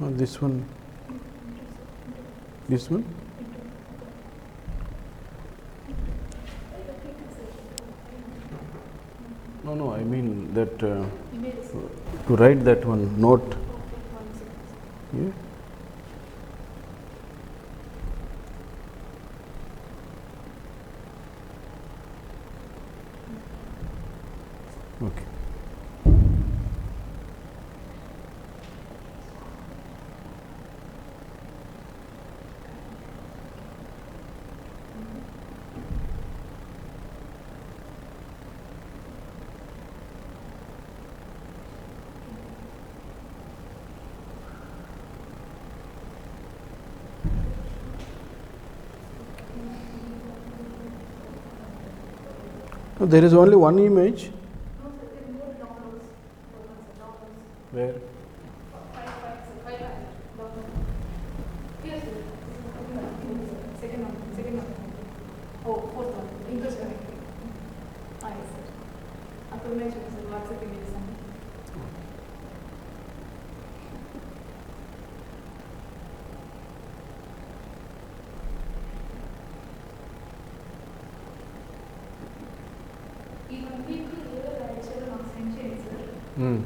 This one. This one. No, I mean that to write that one note. Yeah. Okay. No, there is only one image. Where? Hmm.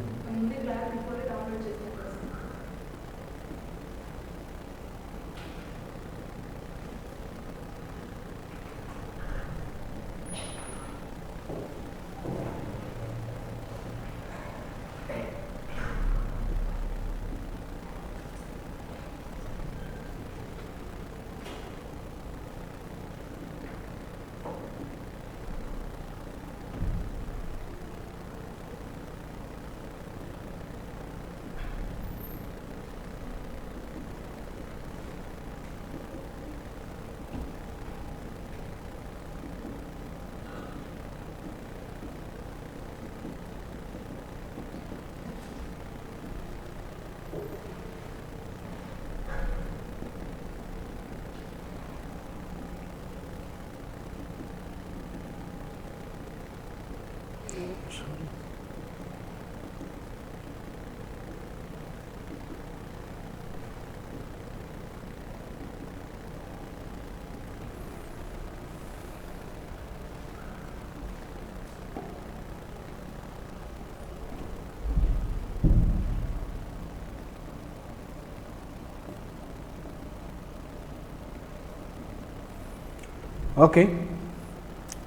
Okay.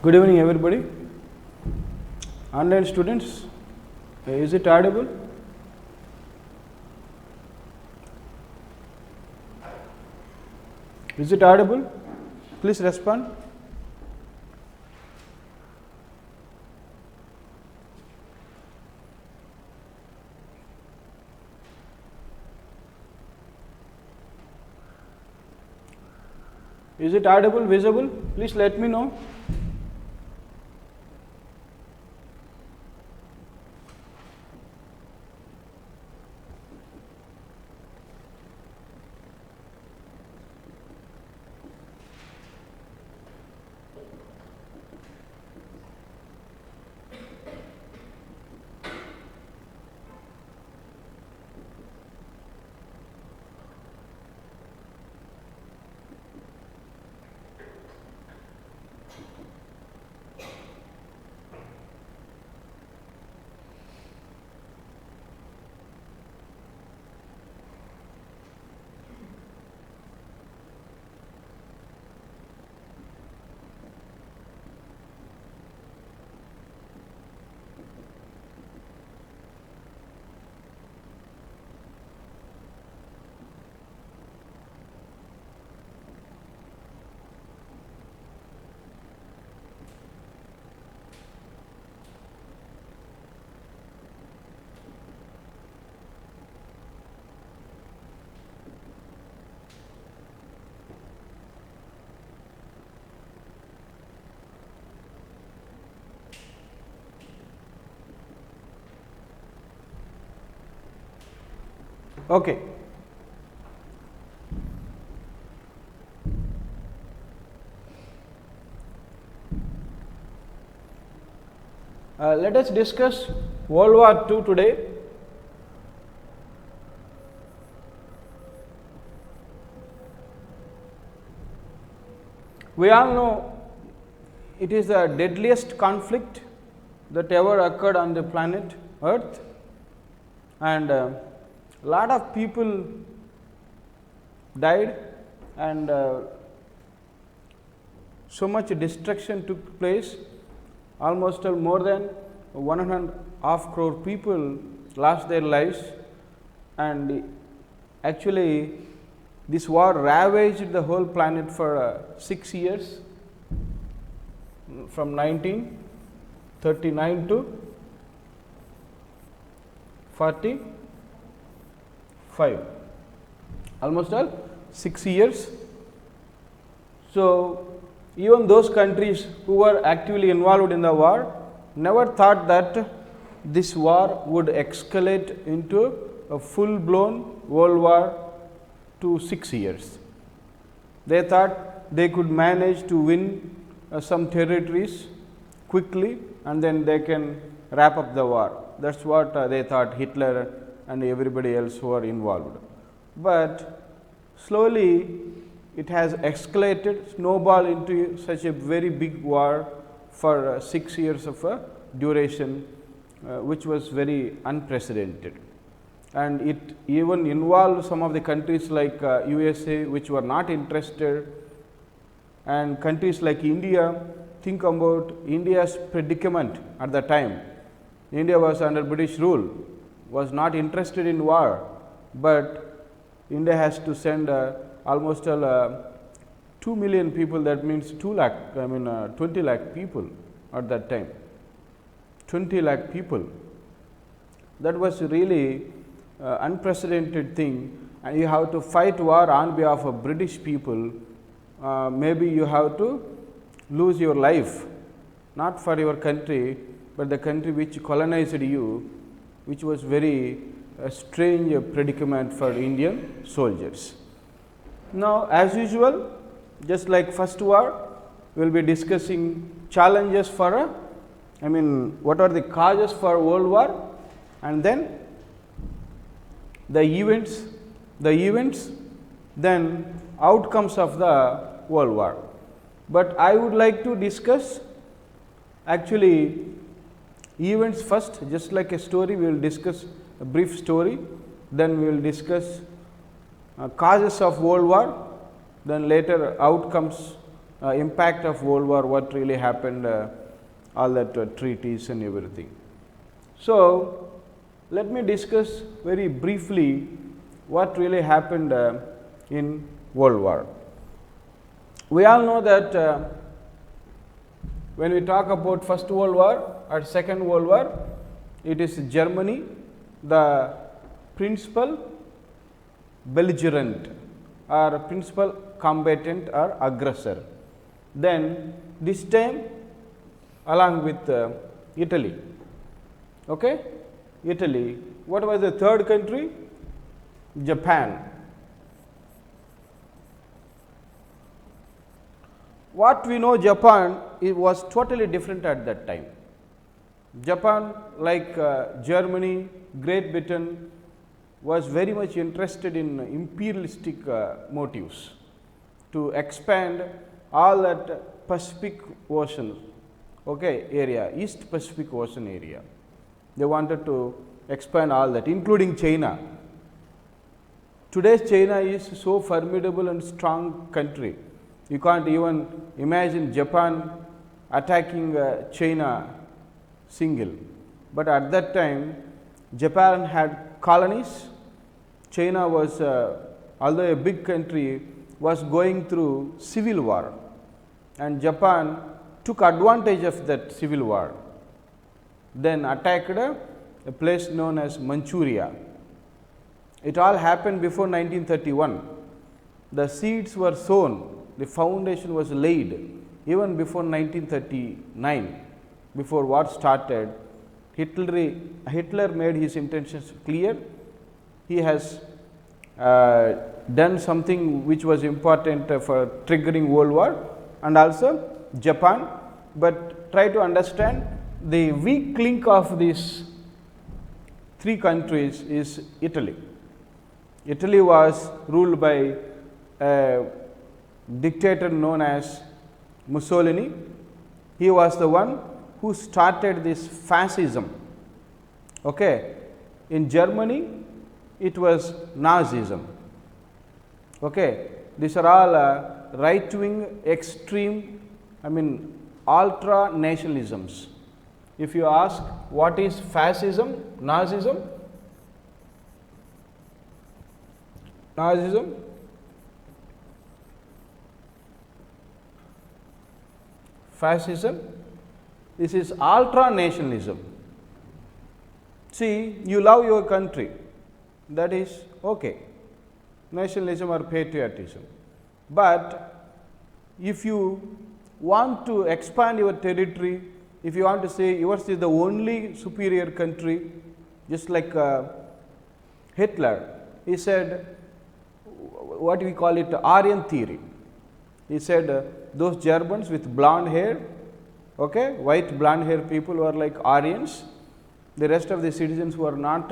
Good evening, everybody. Online students, is it audible? Is it audible? Please respond. Is it audible, visible? Please let me know. Okay. Let us discuss World War II today. We all know it is the deadliest conflict that ever occurred on the planet Earth, and lot of people died, and so much destruction took place. Almost more than 1.5 crore people lost their lives, and actually this war ravaged the whole planet for 6 years, from 1939 to 45, almost all 6 years. So, even those countries who were actively involved in the war never thought that this war would escalate into a full blown World War to 6 years. They thought they could manage to win some territories quickly, and then they can wrap up the war. That is what they thought, Hitler and everybody else who are involved. But slowly it has escalated, snowballed into such a very big war for 6 years of duration, which was very unprecedented. And it even involved some of the countries like USA, which were not interested, and countries like India. Think about India's predicament at the time. India was under British rule, was not interested in war, but India has to send almost 2 million people, that means 20 lakh people at that time, 20 lakh people. That was really unprecedented thing, and you have to fight war on behalf of British people. Maybe you have to lose your life, not for your country, but the country which colonized you, which was very strange predicament for Indian soldiers. Now, as usual, just like first war, we will be discussing challenges for what are the causes for World War, and then the events, then outcomes of the World War. But I would like to discuss actually events first, just like a story. We will discuss a brief story, then we will discuss causes of World War, then later outcomes, impact of World War, what really happened, all that treaties and everything. So, let me discuss very briefly what really happened in World War. We all know that when we talk about First World War or Second World War, it is Germany, the principal belligerent or principal combatant or aggressor. Then this time along with Italy. Okay? Italy. What was the third country? Japan. What we know, Japan, it was totally different at that time. Japan, like Germany, Great Britain, was very much interested in imperialistic motives to expand all that Pacific Ocean area, East Pacific Ocean area. They wanted to expand all that, including China. Today's China is so formidable and strong country. You can't even imagine Japan attacking China single. But at that time, Japan had colonies. China was, although a big country, was going through civil war, and Japan took advantage of that civil war. Then attacked a place known as Manchuria. It all happened before 1931. The seeds were sown, the foundation was laid even before 1939, before war started. Hitler made his intentions clear. He has done something which was important for triggering World War, and also Japan. But try to understand, the weak link of these three countries is Italy. Italy was ruled by a dictator known as Mussolini. He was the one who started this fascism. Okay. In Germany, it was Nazism. Okay. These are all right wing, extreme, ultra nationalisms. If you ask what is fascism, Nazism, fascism, this is ultra nationalism. See, you love your country, that is okay, nationalism or patriotism. But if you want to expand your territory, if you want to say yours is the only superior country, just like Hitler, he said, what we call it, Aryan theory. He said those Germans with blonde hair, okay, white blonde hair people were like Aryans. The rest of the citizens were not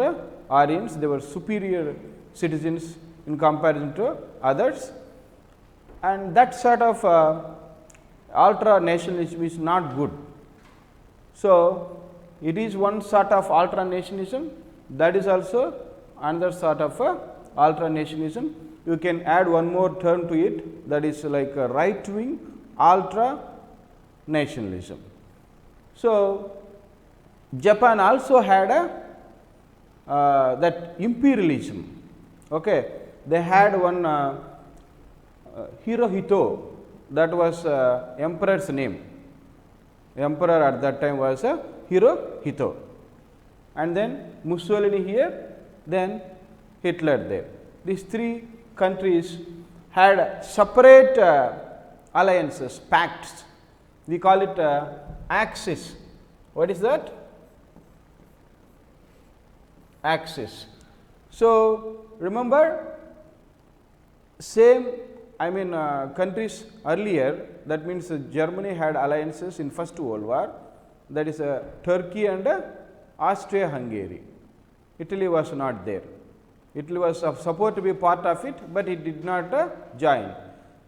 Aryans, they were superior citizens in comparison to others. And that sort of ultra nationalism is not good. So, it is one sort of ultra nationalism, that is also another sort of ultra nationalism. You can add one more term to it, that is like a right wing ultra nationalism. So, Japan also had that imperialism. Okay. They had one Hirohito, that was emperor's name. Emperor at that time was Hirohito, and then Mussolini here, then Hitler there. These three countries had separate alliances, pacts. We call it Axis. What is that? Axis. So, remember, same countries earlier, that means Germany had alliances in First World War, that is Turkey and Austria-Hungary. Italy was not there. Italy was supposed to be part of it, but it did not join.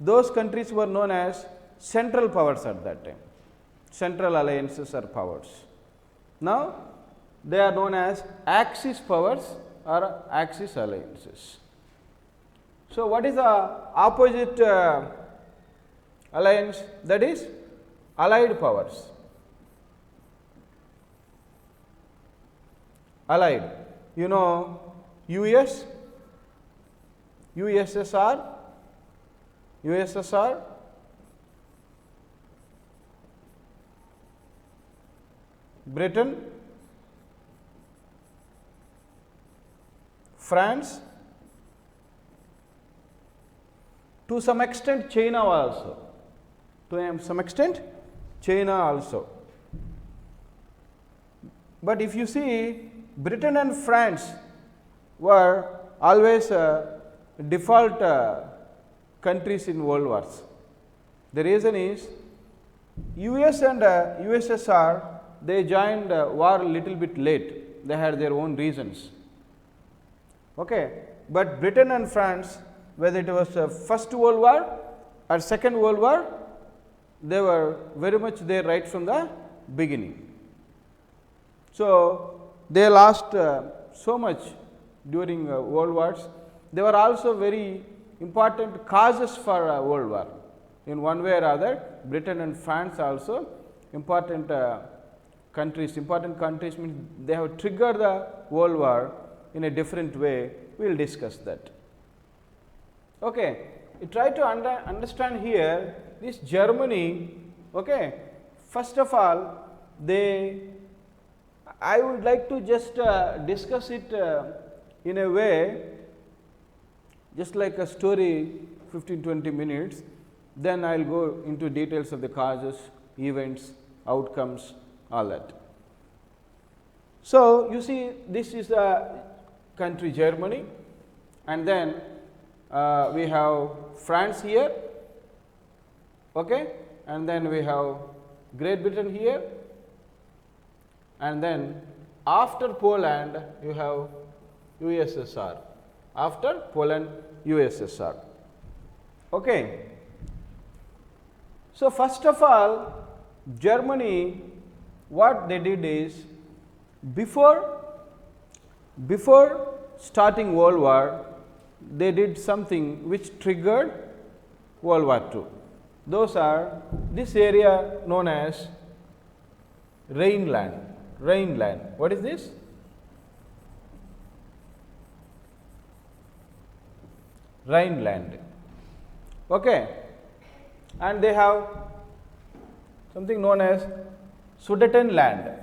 Those countries were known as central powers at that time, central alliances or powers. Now, they are known as Axis powers or Axis alliances. So, what is the opposite alliance? That is allied powers. Allied, you know, US, USSR, Britain, France, to some extent China also, to some extent China also. But if you see, Britain and France were always default countries in world wars. The reason is US and USSR, they joined war a little bit late, they had their own reasons. Okay. But Britain and France, whether it was First World War or Second World War, they were very much there right from the beginning. So, they lost so much during world wars. They were also very important causes for world war. In one way or other, Britain and France also important countries. Important countries means they have triggered the world war in a different way. We will discuss that. Okay. You try to understand here this Germany. Okay. First of all, I would like to just discuss it in a way, just like a story, 15-20 minutes, then I will go into details of the causes, events, outcomes, all that. So, you see, this is the country Germany, and then we have France here, okay, and then we have Great Britain here, and then after Poland you have USSR, after Poland USSR. Okay. So, first of all, Germany, what they did is, before starting World War, they did something which triggered World War II. Those are this area known as Rhineland. Rhineland. What is this? Rhineland. Okay. And they have something known as Sudetenland.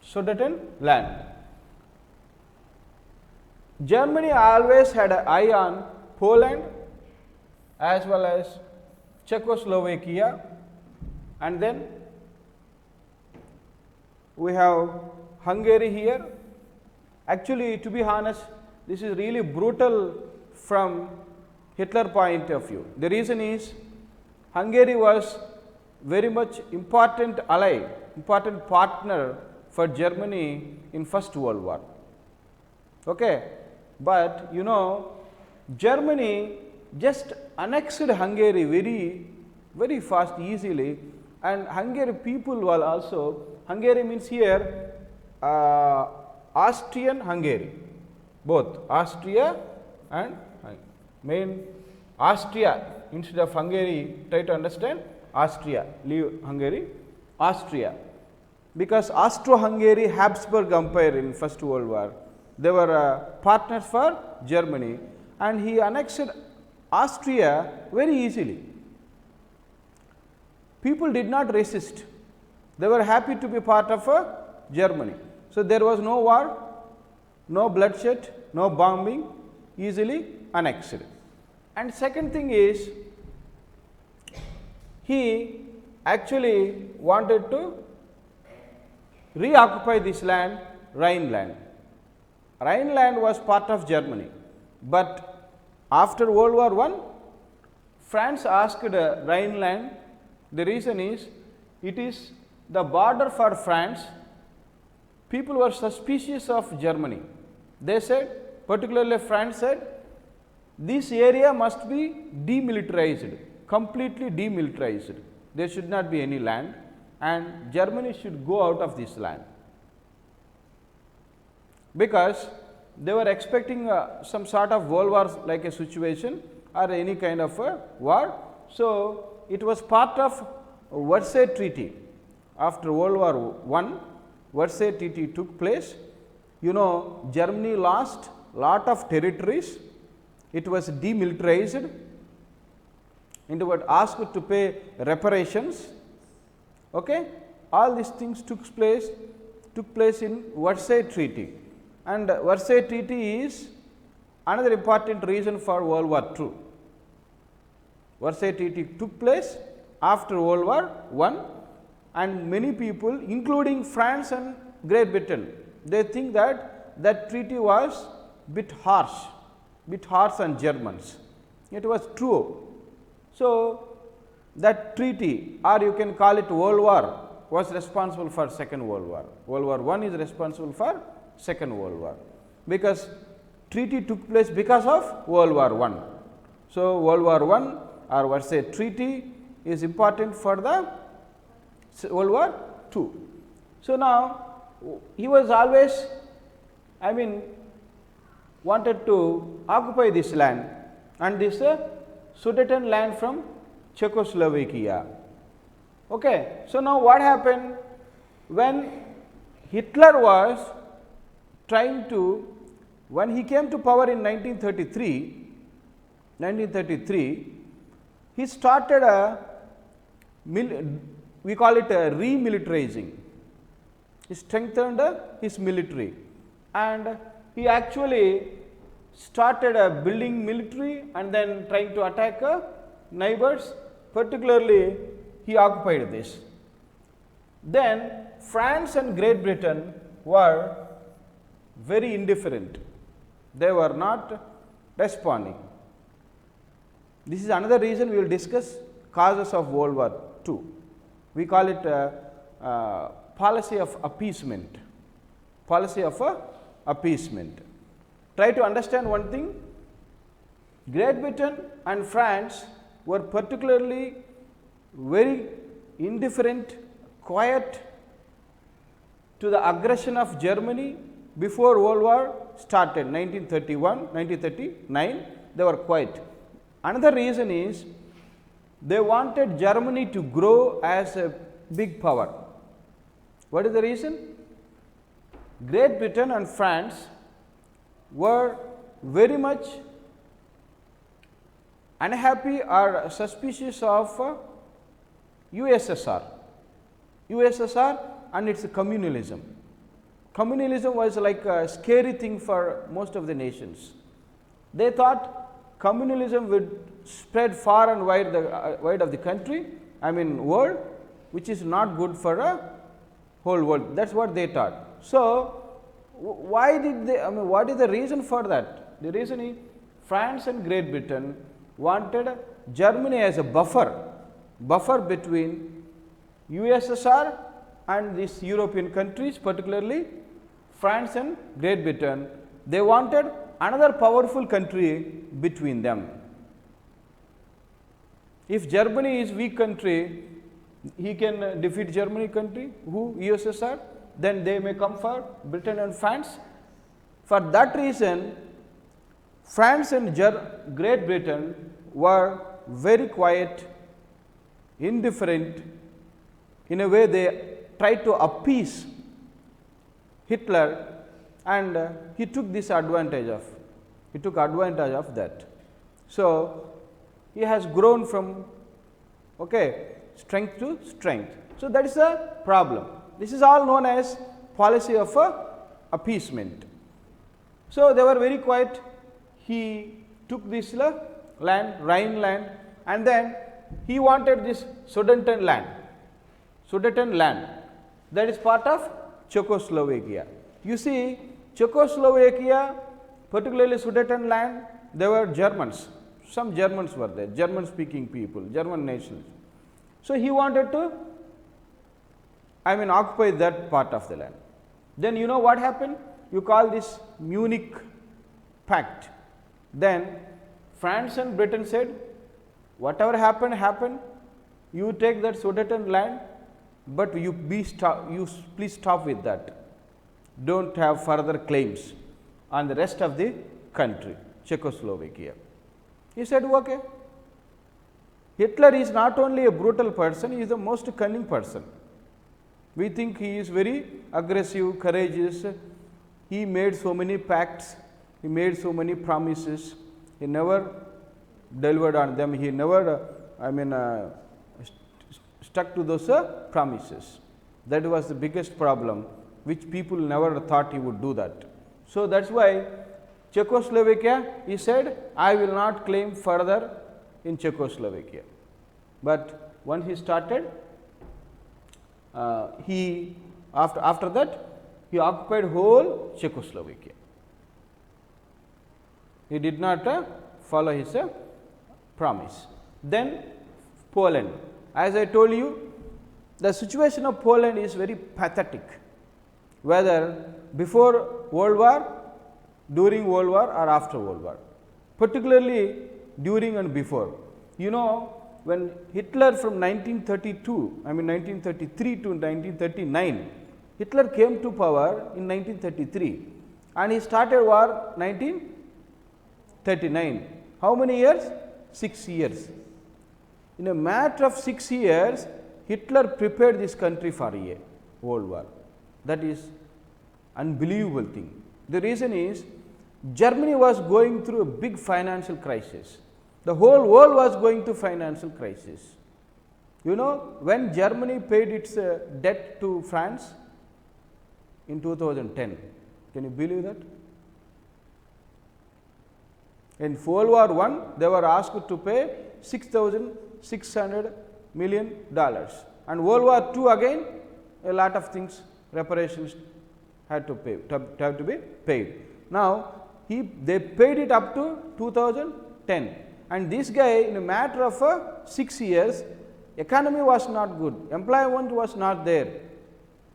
Sudetenland. Germany always had an eye on Poland as well as Czechoslovakia, and then we have Hungary here. Actually, to be honest, this is really brutal from Hitler point of view. The reason is, Hungary was very much important ally, important partner for Germany in First World War. Okay. But you know, Germany just annexed Hungary very fast, easily, and Hungary people were also, Hungary means here Austrian Hungary, both Austria and main Austria, instead of Hungary, try to understand Austria, leave Hungary, Austria, because Austro-Hungary Habsburg Empire in First World War, they were partners for Germany, and he annexed Austria very easily. People did not resist, they were happy to be part of Germany. So, there was no war, no bloodshed, no bombing, easily annexed. And second thing is, he actually wanted to reoccupy this land, Rhineland. Rhineland was part of Germany, but after World War I, France asked Rhineland. The reason is, it is the border for France. People were suspicious of Germany. They said, particularly France said, this area must be demilitarized, completely demilitarized. There should not be any land, and Germany should go out of this land, because they were expecting some sort of world war like a situation or any kind of a war. So, it was part of Versailles Treaty. After World War I, Versailles Treaty took place. You know, Germany lost lot of territories. It was demilitarized, and were asked to pay reparations. Okay? All these things took place in Versailles Treaty, and Versailles Treaty is another important reason for World War II. Versailles Treaty took place after World War I, and many people, including France and Great Britain, they think that that treaty was bit harsh on Germans. It was true. So, that treaty, or you can call it World War, was responsible for Second World War. World War I is responsible for Second World War, because treaty took place because of World War I. So, World War I or Versailles Treaty is important for the World War II. So, now he was always, wanted to occupy this land, and this Sudeten land from Czechoslovakia. Okay. So, now what happened when Hitler was trying to, when he came to power in 1933, he started we call it a remilitarizing. He strengthened his military, and he actually started building military and then trying to attack neighbors. Particularly, he occupied this. Then France and Great Britain were very indifferent. They were not responding. This is another reason we will discuss causes of World War II. We call it policy of appeasement. Policy of appeasement. Try to understand one thing. Great Britain and France were particularly very indifferent, quiet to the aggression of Germany before World War started 1931, 1939, they were quiet. Another reason is they wanted Germany to grow as a big power. What is the reason? Great Britain and France were very much unhappy or suspicious of USSR and its communalism. Communalism was like a scary thing for most of the nations. They thought communalism would spread far and wide of the country, world, which is not good for a whole world. That is what they thought. So, why did they, what is the reason for that? The reason is France and Great Britain wanted Germany as a buffer between USSR and these European countries, particularly France and Great Britain. They wanted another powerful country between them. If Germany is weak country, he can defeat Germany country, who USSR, then they may come for Britain and France. For that reason, France and Great Britain were very quiet, indifferent. In a way, they tried to appease Hitler, and he took advantage of that. So, he has grown from strength to strength. So, that is a problem. This is all known as policy of appeasement. So, they were very quiet. He took this land, Rhine land, and then he wanted this Sudeten land, that is part of Czechoslovakia. You see, Czechoslovakia, particularly Sudeten land, there were Germans. Some Germans were there, German speaking people, German nations. So, he wanted to occupy that part of the land. Then you know what happened? You call this Munich Pact. Then France and Britain said, whatever happened, you take that Sudeten land, but you please stop with that. Don't have further claims on the rest of the country, Czechoslovakia. He said, okay. Hitler is not only a brutal person, he is the most cunning person. We think he is very aggressive, courageous. He made so many pacts, he made so many promises, he never delivered on them, he never stuck to those promises. That was the biggest problem, which people never thought he would do that. So, that is why Czechoslovakia, he said, I will not claim further in Czechoslovakia. But when he started, after that, he occupied whole Czechoslovakia. He did not follow his promise. Then Poland. As I told you, the situation of Poland is very pathetic, whether before World War, during World War or after World War, particularly during and before. You know, when Hitler from 1933 to 1939, Hitler came to power in 1933 and he started war 1939. How many years? 6 years. In a matter of 6 years, Hitler prepared this country for a world war. That is unbelievable thing. The reason is Germany was going through a big financial crisis. The whole world was going through financial crisis. You know, when Germany paid its debt to France in 2010, can you believe that? In World War I, they were asked to pay $6,600 million, and World War II again, a lot of things, reparations had to be paid. Now, they paid it up to 2010, and this guy, in a matter of 6 years, economy was not good, employment was not there,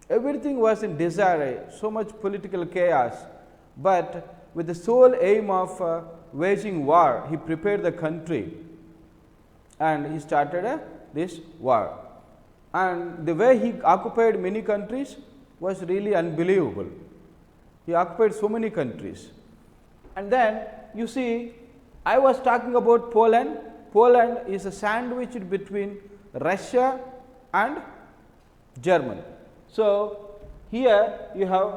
everything was in disarray, so much political chaos, but with the sole aim of waging war, he prepared the country and he started this war. And the way he occupied many countries was really unbelievable. He occupied so many countries. And then you see, I was talking about Poland. Poland is a sandwiched between Russia and Germany. So, here you have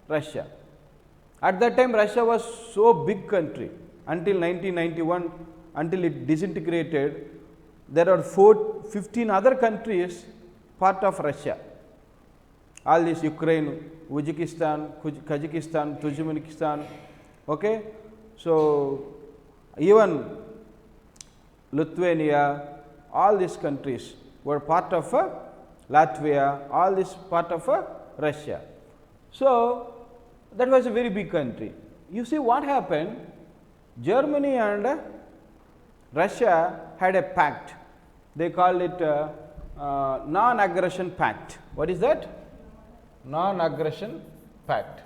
Russia. At that time, Russia was so big country until 1991, until it disintegrated. There are 15 other countries part of Russia. All this Ukraine, Uzbekistan, Kazakhstan, Turkmenistan. Okay, so even Lithuania, all these countries were part of Latvia, all this part of Russia. So that was a very big country. You see what happened? Germany and Russia had a pact. They called it non-aggression pact. What is that? Non-aggression pact.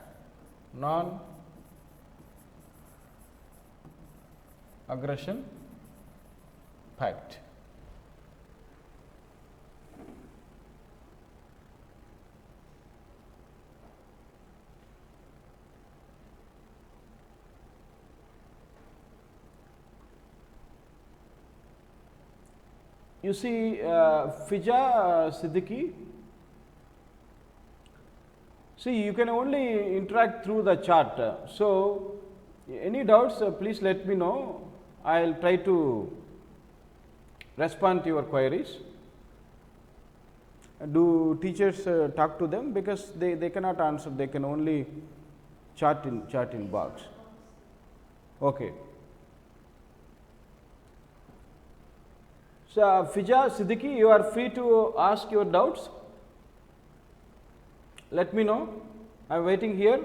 Non-aggression pact. You see, Fija Siddiqui, see, you can only interact through the chat. So, any doubts, please let me know. I will try to respond to your queries. Do teachers talk to them, because they cannot answer, they can only chat in box. Okay. So, Fija Siddiqui, you are free to ask your doubts. Let me know. I am waiting here.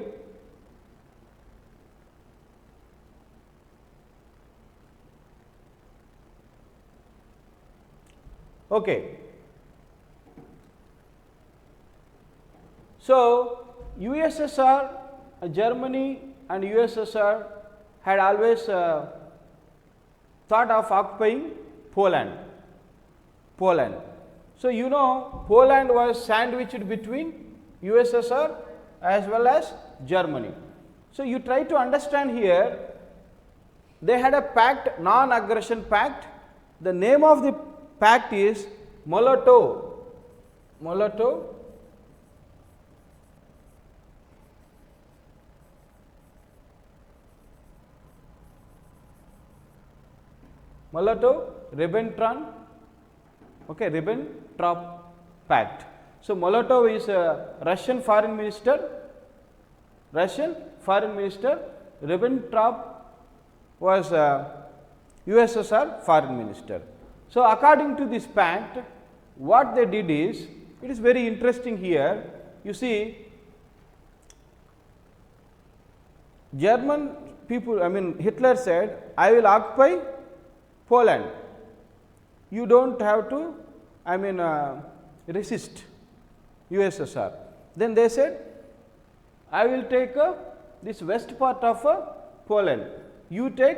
Okay. So, USSR, Germany and USSR had always thought of occupying Poland. So, you know, Poland was sandwiched between USSR as well as Germany. So, you try to understand here, they had a pact, non-aggression pact. The name of the pact is Molotov. Ribbentrop. Okay, Ribbentrop Pact. So, Molotov is a Russian foreign minister. Ribbentrop was a USSR foreign minister. So, according to this pact, what they did is, it is very interesting here. You see, German people, Hitler said, I will occupy Poland. You don't have to, resist USSR. Then they said, I will take this west part of Poland. You take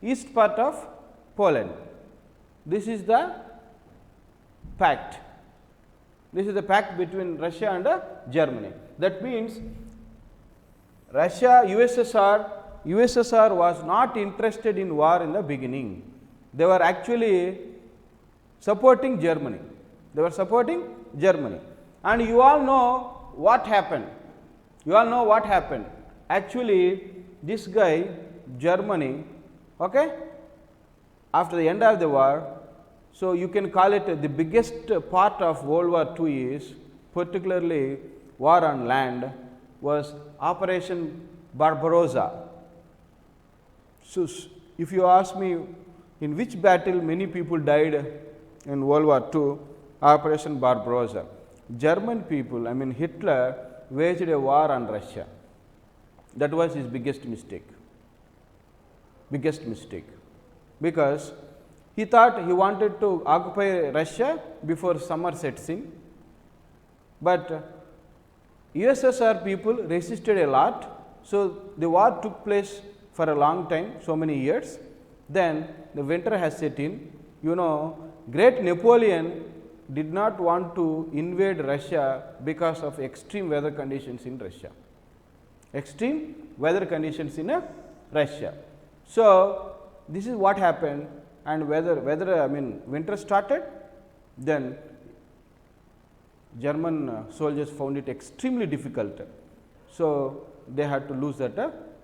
east part of Poland. This is the pact. This is the pact between Russia and Germany. That means Russia, USSR was not interested in war in the beginning. They were actually supporting Germany. And you all know what happened. Actually, this guy, Germany, okay, after the end of the war, so you can call it the biggest part of World War II is, particularly war on land, was Operation Barbarossa. So, if you ask me in which battle many people died in World War II, Operation Barbarossa. German people, Hitler waged a war on Russia. That was his biggest mistake. Because he thought he wanted to occupy Russia before summer sets in, but USSR people resisted a lot. So, the war took place for a long time, so many years. Then the winter has set in. You know, great Napoleon did not want to invade Russia because of extreme weather conditions in Russia. Extreme weather conditions in Russia. So, this is what happened, and winter started, then German soldiers found it extremely difficult. So, they had to lose that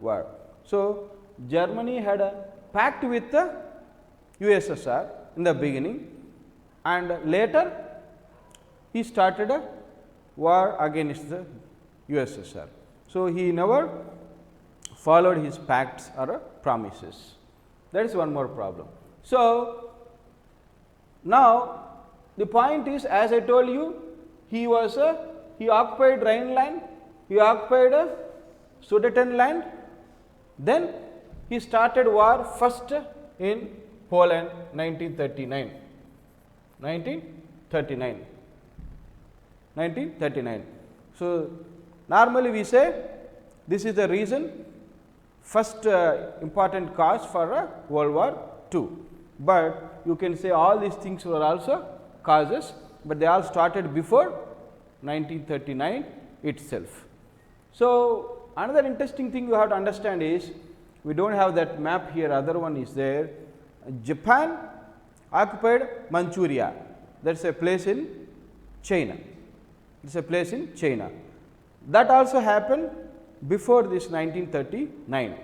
war. So, Germany had a pact with the USSR in the beginning, and later he started a war against the USSR. So, he never followed his pacts or promises. That is one more problem. So, now the point is, as I told you, he occupied Rhineland, he occupied Sudetenland, then he started war first in Poland 1939. 1939. So, normally we say this is the reason, first important cause for World War II, but you can say all these things were also causes, but they all started before 1939 itself. So, another interesting thing you have to understand is, we do not have that map here, other one is there. Japan occupied Manchuria, that is a place in China. It is a place in China. That also happened before this 1939.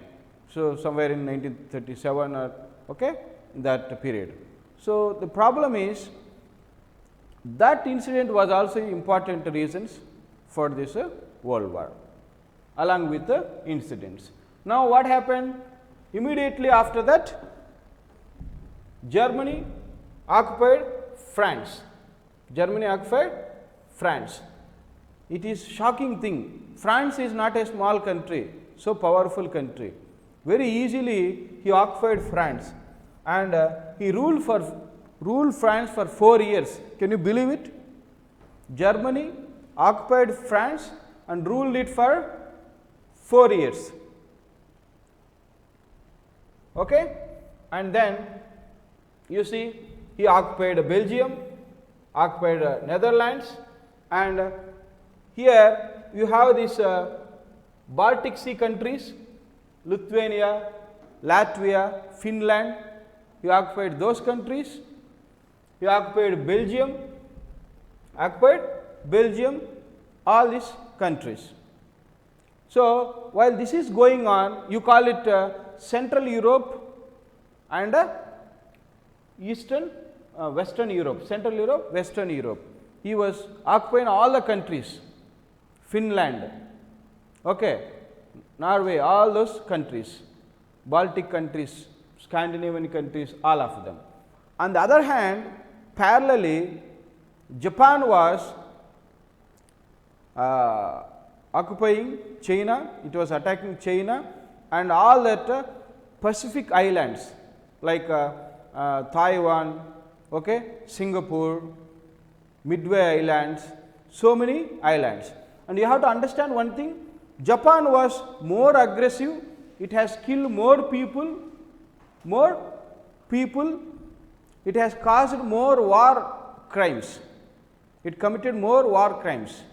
So, somewhere in 1937 or in that period. So, the problem is that incident was also important reasons for this World War, along with the incidents. Now, what happened? Immediately after that, Germany occupied France. Germany occupied France. It is shocking thing. France is not a small country, so powerful country. Very easily he occupied France, and he ruled France for 4 years. Can you believe it? Germany occupied France and ruled it for 4 years. Okay? And then you see, he occupied Belgium, occupied Netherlands, and here you have these Baltic Sea countries, Lithuania, Latvia, Finland. He occupied those countries. He occupied Belgium, all these countries. So, while this is going on, you call it Central Europe and Western Europe, Central Europe, Western Europe. He was occupying all the countries, Finland, Norway, all those countries, Baltic countries, Scandinavian countries, all of them. On the other hand, parallelly, Japan was occupying China, it was attacking China and all that Pacific islands like Taiwan, Singapore, Midway Islands, so many islands. And you have to understand one thing, Japan was more aggressive, it has killed more people, it has caused more war crimes, it committed more war crimes.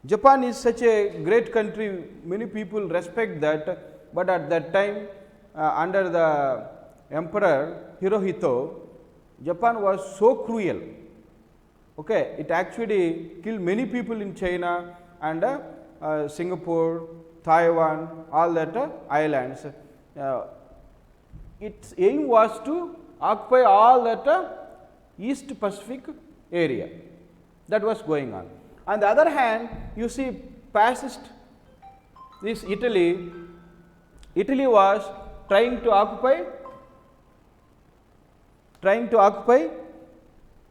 Japan is such a great country, many people respect that, but at that time under the Emperor Hirohito, Japan was so cruel. It actually killed many people in China and Singapore, Taiwan, all that islands. Its aim was to occupy all that East Pacific area. That was going on. On the other hand, you see fascist, this Italy was trying to occupy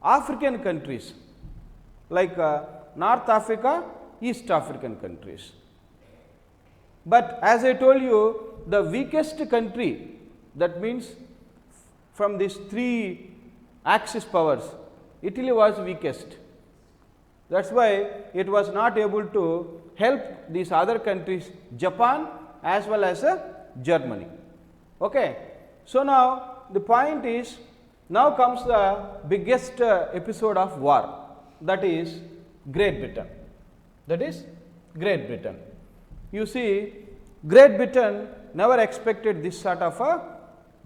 African countries like North Africa, East African countries. But as I told you, the weakest country, that means from these three Axis powers, Italy was weakest. That is why it was not able to help these other countries, Japan as well as Germany. Okay. So, now the point is, now comes the biggest episode of war, that is Great Britain. That is Great Britain. You see, Great Britain never expected this sort of a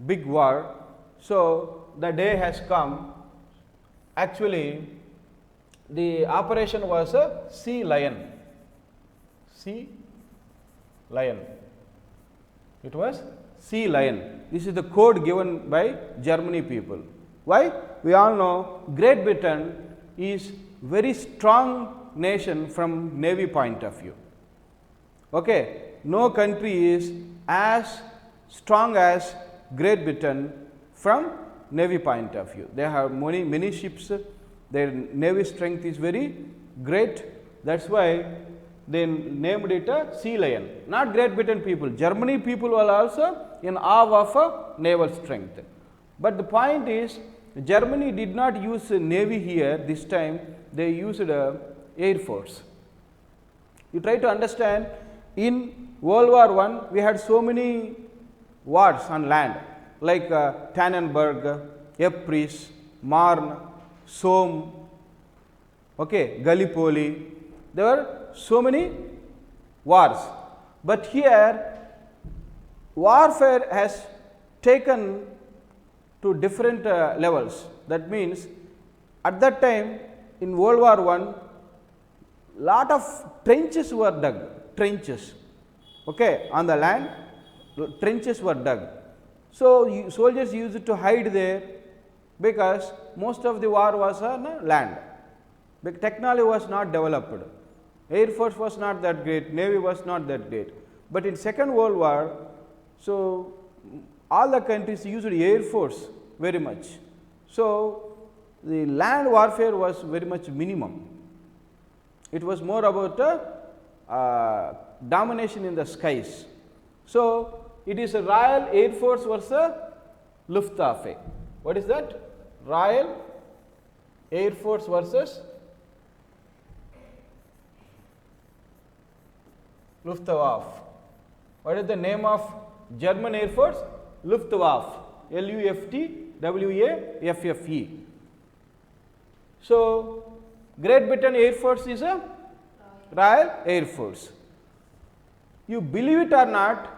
big war. So, the day has come. Actually, the operation was a Sea Lion. Sea Lion. It was Sea Lion. This is the code given by Germany people. Why? We all know Great Britain is very strong nation from navy point of view. Okay. No country is as strong as Great Britain from navy point of view. They have many ships, their navy strength is very great. That is why they named it a Sea Lion. Not Great Britain people, Germany people were also in awe of naval strength. But the point is, Germany did not use navy here this time, they used air force. You try to understand, in World War I, we had so many wars on land, like Tannenberg, Ypres, Marne, Somme, okay, Gallipoli. There were so many wars. But here, warfare has taken to different levels. That means, at that time in World War I, lot of trenches were dug, trenches. Okay, on the land, trenches were dug. So, soldiers used to hide there because most of the war was on land. But technology was not developed. Air force was not that great, navy was not that great. But in Second World War, so all the countries used air force very much. So, the land warfare was very much minimum. It was more about domination in the skies. So, it is a Royal Air Force versus Luftwaffe. What is that? Royal Air Force versus Luftwaffe. What is the name of German Air Force? Luftwaffe. Luftwaffe. So, Great Britain Air Force is a Royal Air Force. You believe it or not,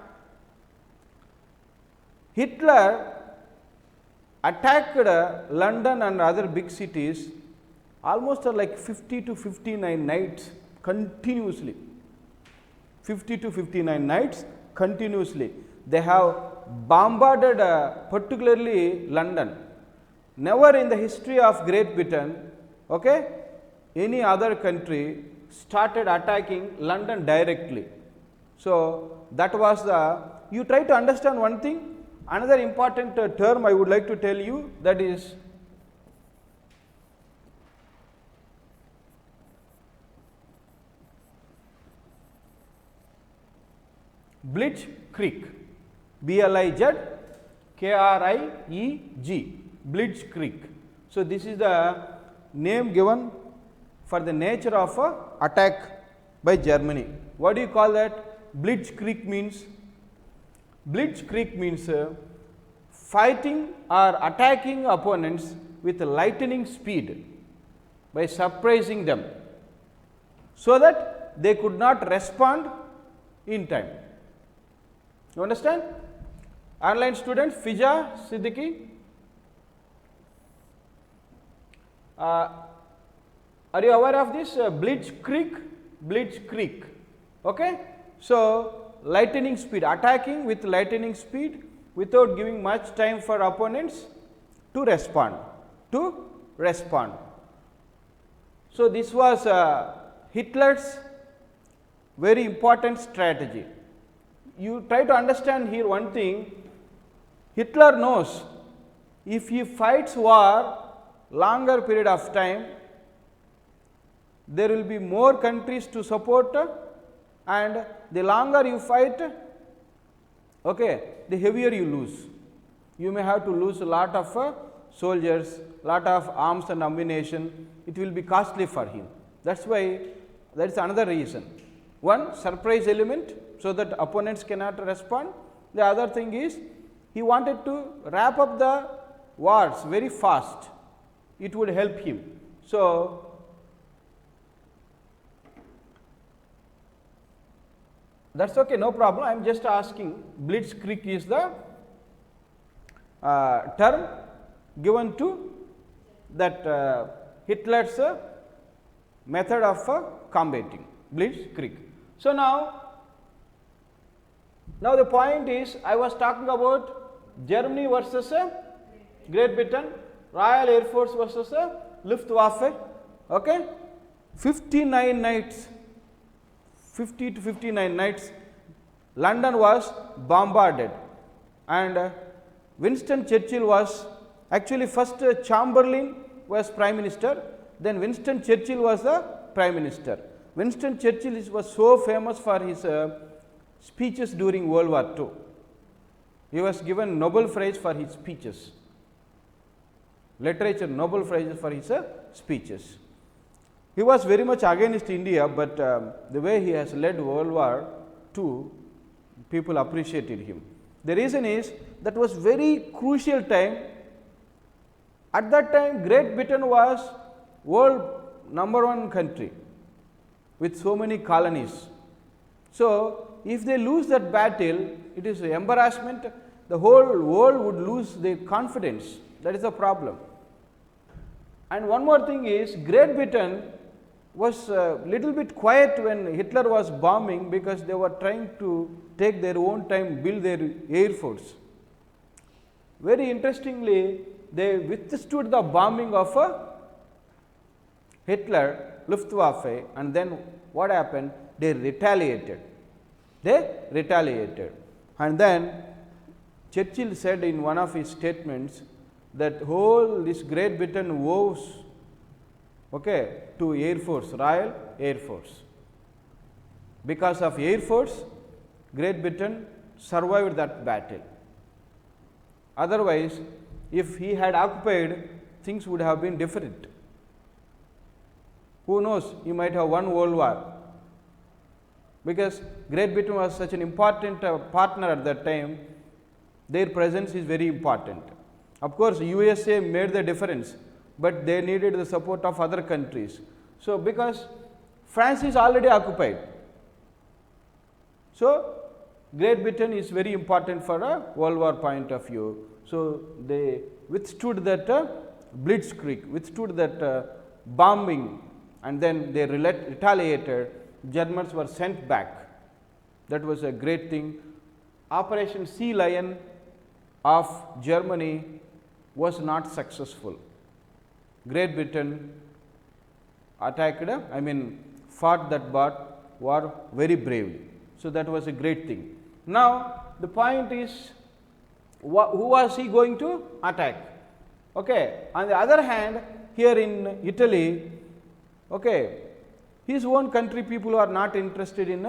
Hitler attacked London and other big cities almost like 50 to 59 nights continuously. 50 to 59 nights continuously. They have bombarded particularly London. Never in the history of Great Britain, okay, any other country started attacking London directly. So, that was the, you try to understand one thing, another important term I would like to tell you, that is Blitzkrieg, B-L-I-Z-K-R-I-E-G, Blitzkrieg. So, this is the name given for the nature of attack by Germany. What do you call that? Blitzkrieg means fighting or attacking opponents with lightning speed by surprising them, so that they could not respond in time. You understand? Online students, Fija, Siddiqui, are you aware of this Blitzkrieg? Blitzkrieg. Okay? So, lightning speed, attacking with lightning speed without giving much time for opponents to respond. So, this was Hitler's very important strategy. You try to understand here one thing, Hitler knows if he fights war longer period of time, there will be more countries to support, and the longer you fight, okay, the heavier you lose. You may have to lose a lot of soldiers, lot of arms and ammunition. It will be costly for him. That is why, that is another reason. One, surprise element, so that opponents cannot respond. The other thing is he wanted to wrap up the wars very fast. It would help him. So, that is okay, no problem. I am just asking. Blitzkrieg is the term given to that Hitler's method of combating, Blitzkrieg. So, now the point is, I was talking about Germany versus Great Britain, Royal Air Force versus Luftwaffe. Okay, 59 nights, 50 to 59 nights, London was bombarded, and Winston Churchill was actually first Chamberlain was Prime Minister, then Winston Churchill was the Prime Minister. Winston Churchill was so famous for his speeches during World War II. He was given Nobel Prize for his speeches, literature Nobel Prize for his speeches. He was very much against India, but the way he has led World War II, people appreciated him. The reason is that was very crucial time. At that time, Great Britain was world #1 country with so many colonies. So, if they lose that battle, it is embarrassment. The whole world would lose their confidence. That is the problem. And one more thing is, Great Britain was little bit quiet when Hitler was bombing, because they were trying to take their own time, build their air force. Very interestingly, they withstood the bombing of Hitler, Luftwaffe, and then what happened? They retaliated. And then Churchill said in one of his statements that whole this Great Britain owes to Air Force, Royal Air Force. Because of Air Force, Great Britain survived that battle. Otherwise, if he had occupied, things would have been different. Who knows, he might have won World War. Because Great Britain was such an important partner at that time, their presence is very important. Of course, USA made the difference, but they needed the support of other countries. So, because France is already occupied, so Great Britain is very important for a World War point of view. So, they withstood that Blitzkrieg, withstood that bombing, and then they retaliated. Germans were sent back. That was a great thing. Operation Sea Lion of Germany was not successful. Great Britain attacked, fought that war very bravely. So, that was a great thing. Now, the point is, who was he going to attack? Okay. On the other hand, here in Italy, his own country people are not interested in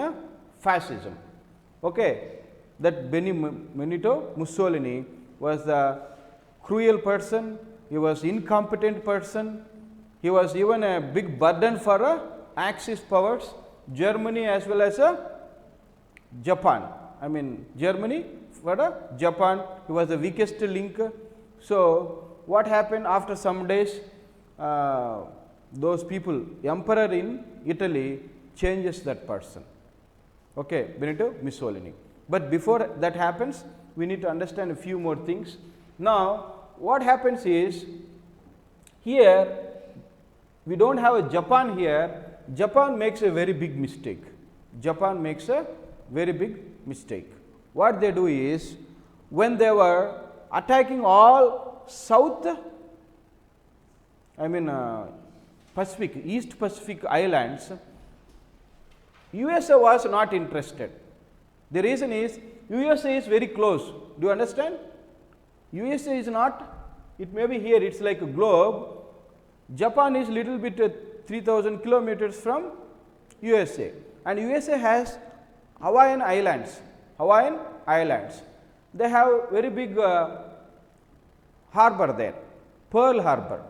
fascism. That Benito Mussolini was a cruel person, he was incompetent person, he was even a big burden for Axis powers, Germany as well as Japan. Germany for Japan, he was the weakest link. So, what happened after some days? Those people, emperor in Italy changes that person, Benito Mussolini. But before that happens, we need to understand a few more things. Now, what happens is, here we do not have a Japan here. Japan makes a very big mistake. Japan makes a very big mistake. What they do is, when they were attacking all South, Pacific, East Pacific islands, USA was not interested. The reason is, USA is very close. Do you understand? USA is not, it may be here, it is like a globe. Japan is little bit 3000 kilometers from USA, and USA has Hawaiian Islands. They have very big harbor there, Pearl Harbor.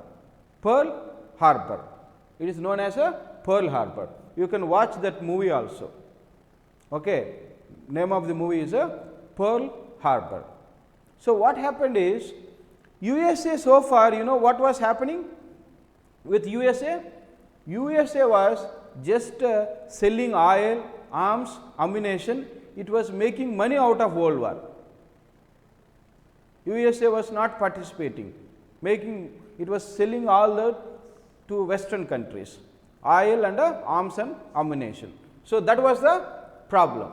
It is known as a Pearl Harbor. You can watch that movie also. Name of the movie is Pearl Harbor. So, what happened is USA so far, you know what was happening with USA? USA was just selling oil, arms, ammunition. It was making money out of World War. USA was not participating, it was selling all the to Western countries, oil and arms and ammunition. So, that was the problem.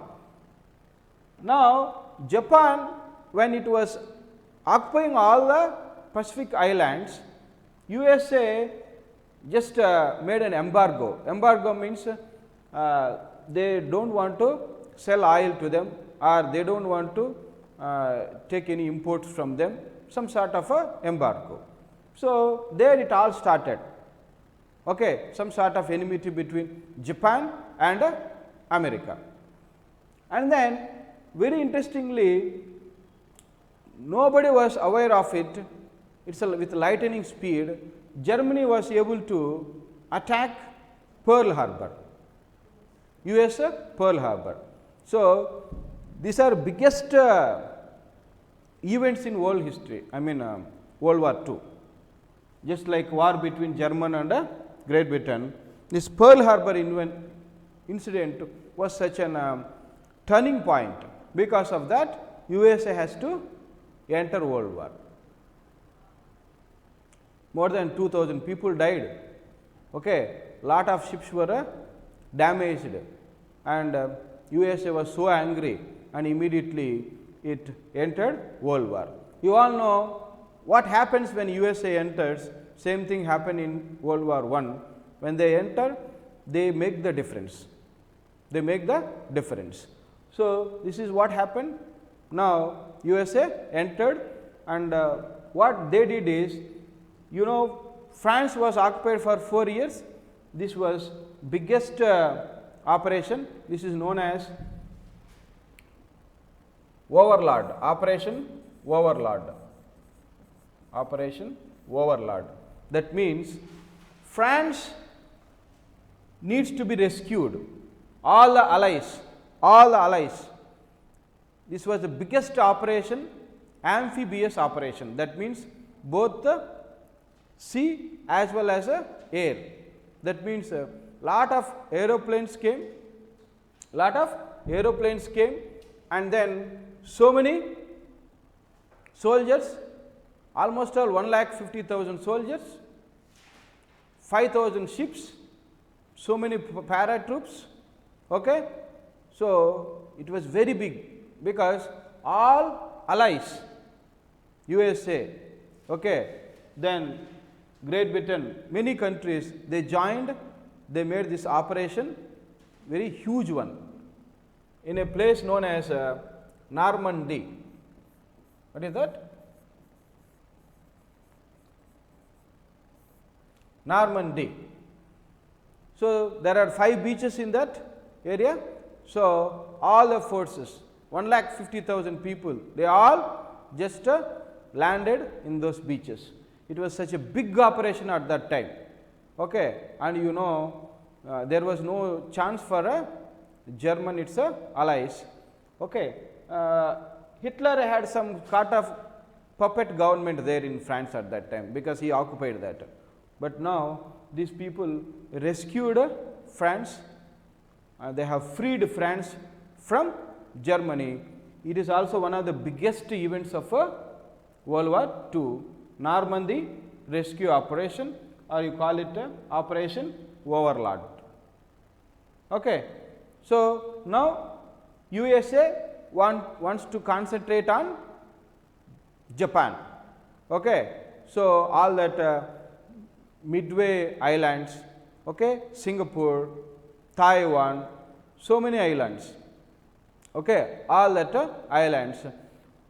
Now, Japan, when it was occupying all the Pacific islands, USA just made an embargo. Embargo means they do not want to sell oil to them, or they do not want to take any imports from them, some sort of a embargo. So, there it all started, okay, some sort of enmity between Japan and America. And then very interestingly, nobody was aware of it, it is with lightning speed, Germany was able to attack Pearl Harbor, US Pearl Harbor. So, these are biggest events in world history, I mean World War II, just like war between Germany and Great Britain. This Pearl Harbor incident was such an turning point. Because of that, USA has to enter World War. More than 2000 people died, okay. Lot of ships were damaged, and USA was so angry, and immediately it entered World War. You all know what happens when USA enters. Same thing happened in World War I. When they enter, they make the difference. They make the difference. So, this is what happened. Now, USA entered, and what they did is, you know, France was occupied for 4 years. This was biggest operation. This is known as Overlord, Operation Overlord. Operation Overlord. That means France needs to be rescued. All the allies. This was the biggest operation, amphibious operation. That means both the sea as well as air. That means a lot of aeroplanes came, and then so many soldiers, almost all 1,50,000 soldiers, 5,000 ships, so many paratroops, okay. So, it was very big, because all allies, USA, okay, then Great Britain, many countries, they joined, they made this operation, very huge one, in a place known as Normandy. What is that? Normandy. So, there are 5 beaches in that area. So, all the forces, 1,50,000 people, they all just landed in those beaches. It was such a big operation at that time, okay. And you know, there was no chance for German, its allies, okay. Hitler had some sort of puppet government there in France at that time, because he occupied that. But now, these people rescued France, they have freed France from Germany. It is also one of the biggest events of World War II, Normandy rescue operation, or you call it Operation Overlord. Okay. So, now USA wants to concentrate on Japan. Okay. So, all that Midway Islands, okay, Singapore, Taiwan, so many islands, okay, all that islands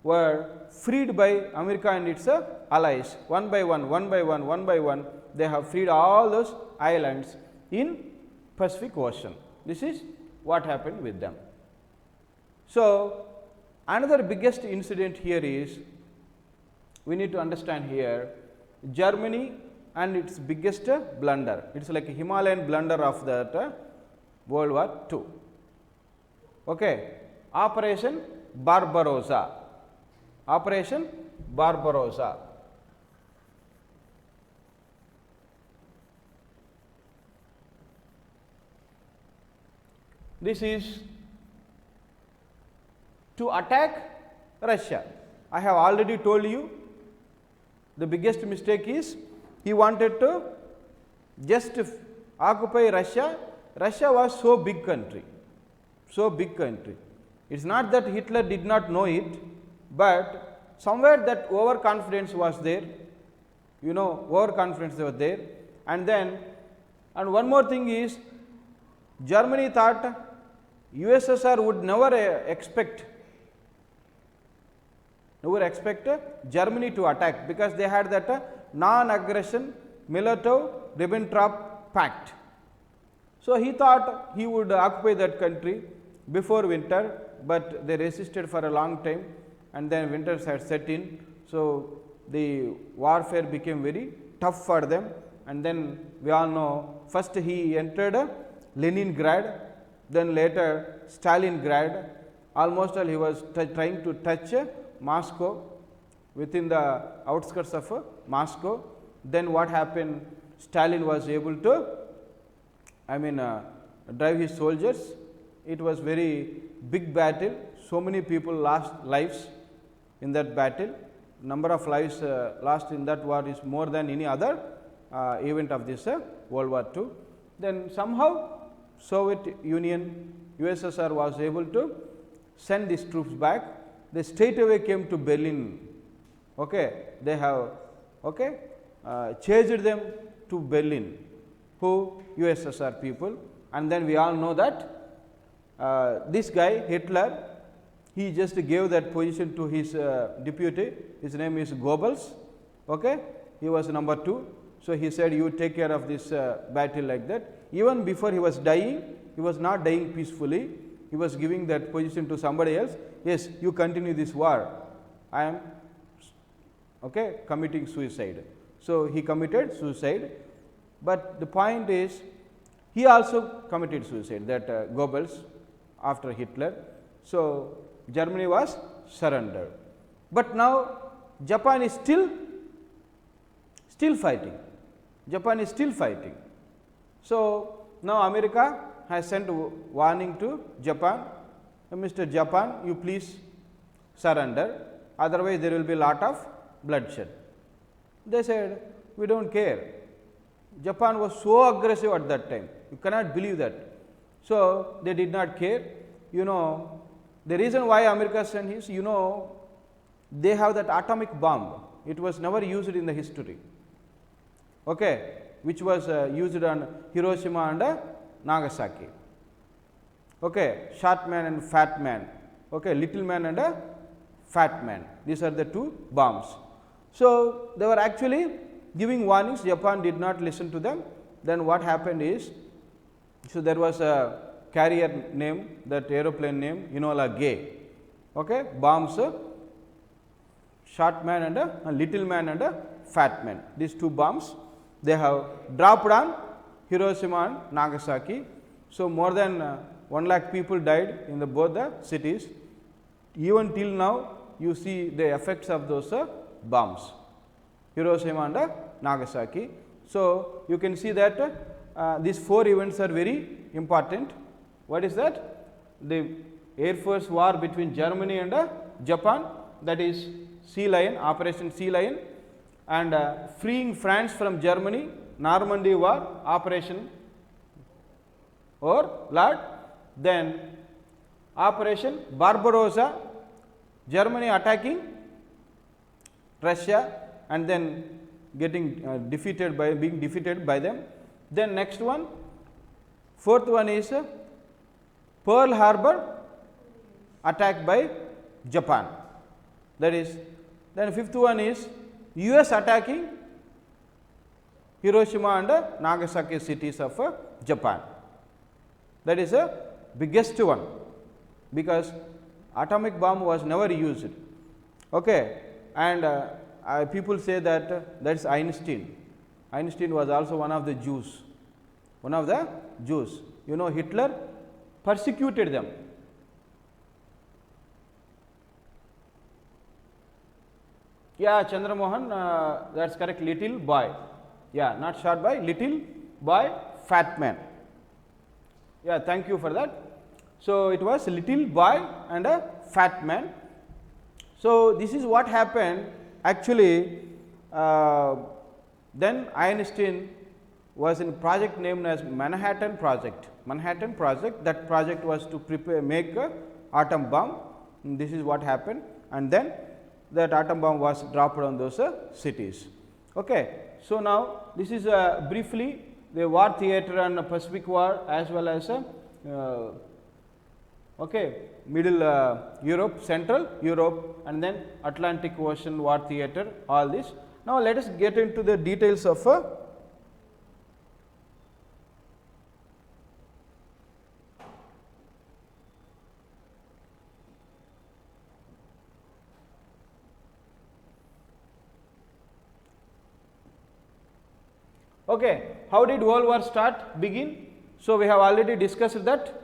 were freed by America and its allies, one by one, they have freed all those islands in Pacific Ocean. This is what happened with them. So, another biggest incident here is, we need to understand here, Germany and its biggest blunder. It is like a Himalayan blunder of that World War II. Okay. Operation Barbarossa. Operation Barbarossa. This is to attack Russia. I have already told you the biggest mistake is he wanted to just occupy Russia. Russia was so big country, so big country. It is not that Hitler did not know it, but somewhere that overconfidence was there, overconfidence was there. And then, and one more thing is, Germany thought USSR would never expect Germany to attack, because they had that non-aggression Molotov-Ribbentrop Pact. So he thought he would occupy that country before winter, but they resisted for a long time, and then winters had set in. So the warfare became very tough for them, and then we all know, first he entered Leningrad, then later Stalingrad. Almost all he was trying to touch Moscow, within the outskirts of Moscow. Then what happened? Stalin was able to drive his soldiers. It was very big battle. So many people lost lives in that battle. Number of lives lost in that war is more than any other event of this World War II. Then somehow Soviet Union, USSR was able to send these troops back. They straight away came to Berlin. Okay, they have chased them to Berlin. Who? USSR people. And then we all know that this guy Hitler, he just gave that position to his deputy. His name is Goebbels. Okay, he was number 2. So he said, you take care of this battle like that. Even before he was dying, he was not dying peacefully. He was giving that position to somebody else. Yes, you continue this war. I am committing suicide. So he committed suicide. But the point is, he also committed suicide, that Goebbels, after Hitler. So Germany was surrendered. But now Japan is still fighting. Japan is still fighting. So now America has sent warning to Japan, Mr. Japan, you please surrender, otherwise there will be a lot of bloodshed. They said, we do not care. Japan was so aggressive at that time, you cannot believe that. So they did not care. The reason why America sent is, they have that atomic bomb. It was never used in the history, which was used on Hiroshima and Nagasaki. Short man and fat man, little man and a fat man. These are the two bombs. So they were actually giving warnings. Japan did not listen to them. Then what happened is, so there was a carrier name, that aeroplane name, Enola Gay. Bombs, short man and a little man and a fat man. These two bombs, they have dropped on Hiroshima and Nagasaki. So more than 1 lakh people died in both the cities. Even till now, you see the effects of those bombs, Hiroshima and Nagasaki. So you can see that these 4 events are very important. What is that? The Air Force war between Germany and Japan, that is Sea Lion, Operation Sea Lion, and freeing France from Germany, Normandy war, Operation Overlord. Then Operation Barbarossa, Germany attacking Russia and then getting being defeated by them. Then next one, 4th one is Pearl Harbor attack by Japan. That is, then 5th one is US attacking Hiroshima and Nagasaki cities of Japan. That is a biggest one, because atomic bomb was never used. And people say that that is Einstein. Einstein was also one of the Jews. Hitler persecuted them. Yeah, Chandramohan, that's correct, little boy. Yeah, not short boy, little boy, fat man. Yeah, thank you for that. So, it was little boy and a fat man. So, this is what happened actually. Then Einstein was in project named as Manhattan Project. Manhattan Project, that project was to make a atom bomb. And this is what happened, and then that atom bomb was dropped on those cities. Okay. So, now this is briefly the war theater and Pacific War, as well as okay, Middle Europe, Central Europe, and then Atlantic Ocean war theater, all this. Now, let us get into the details of okay, how did World War begin? So, we have already discussed that.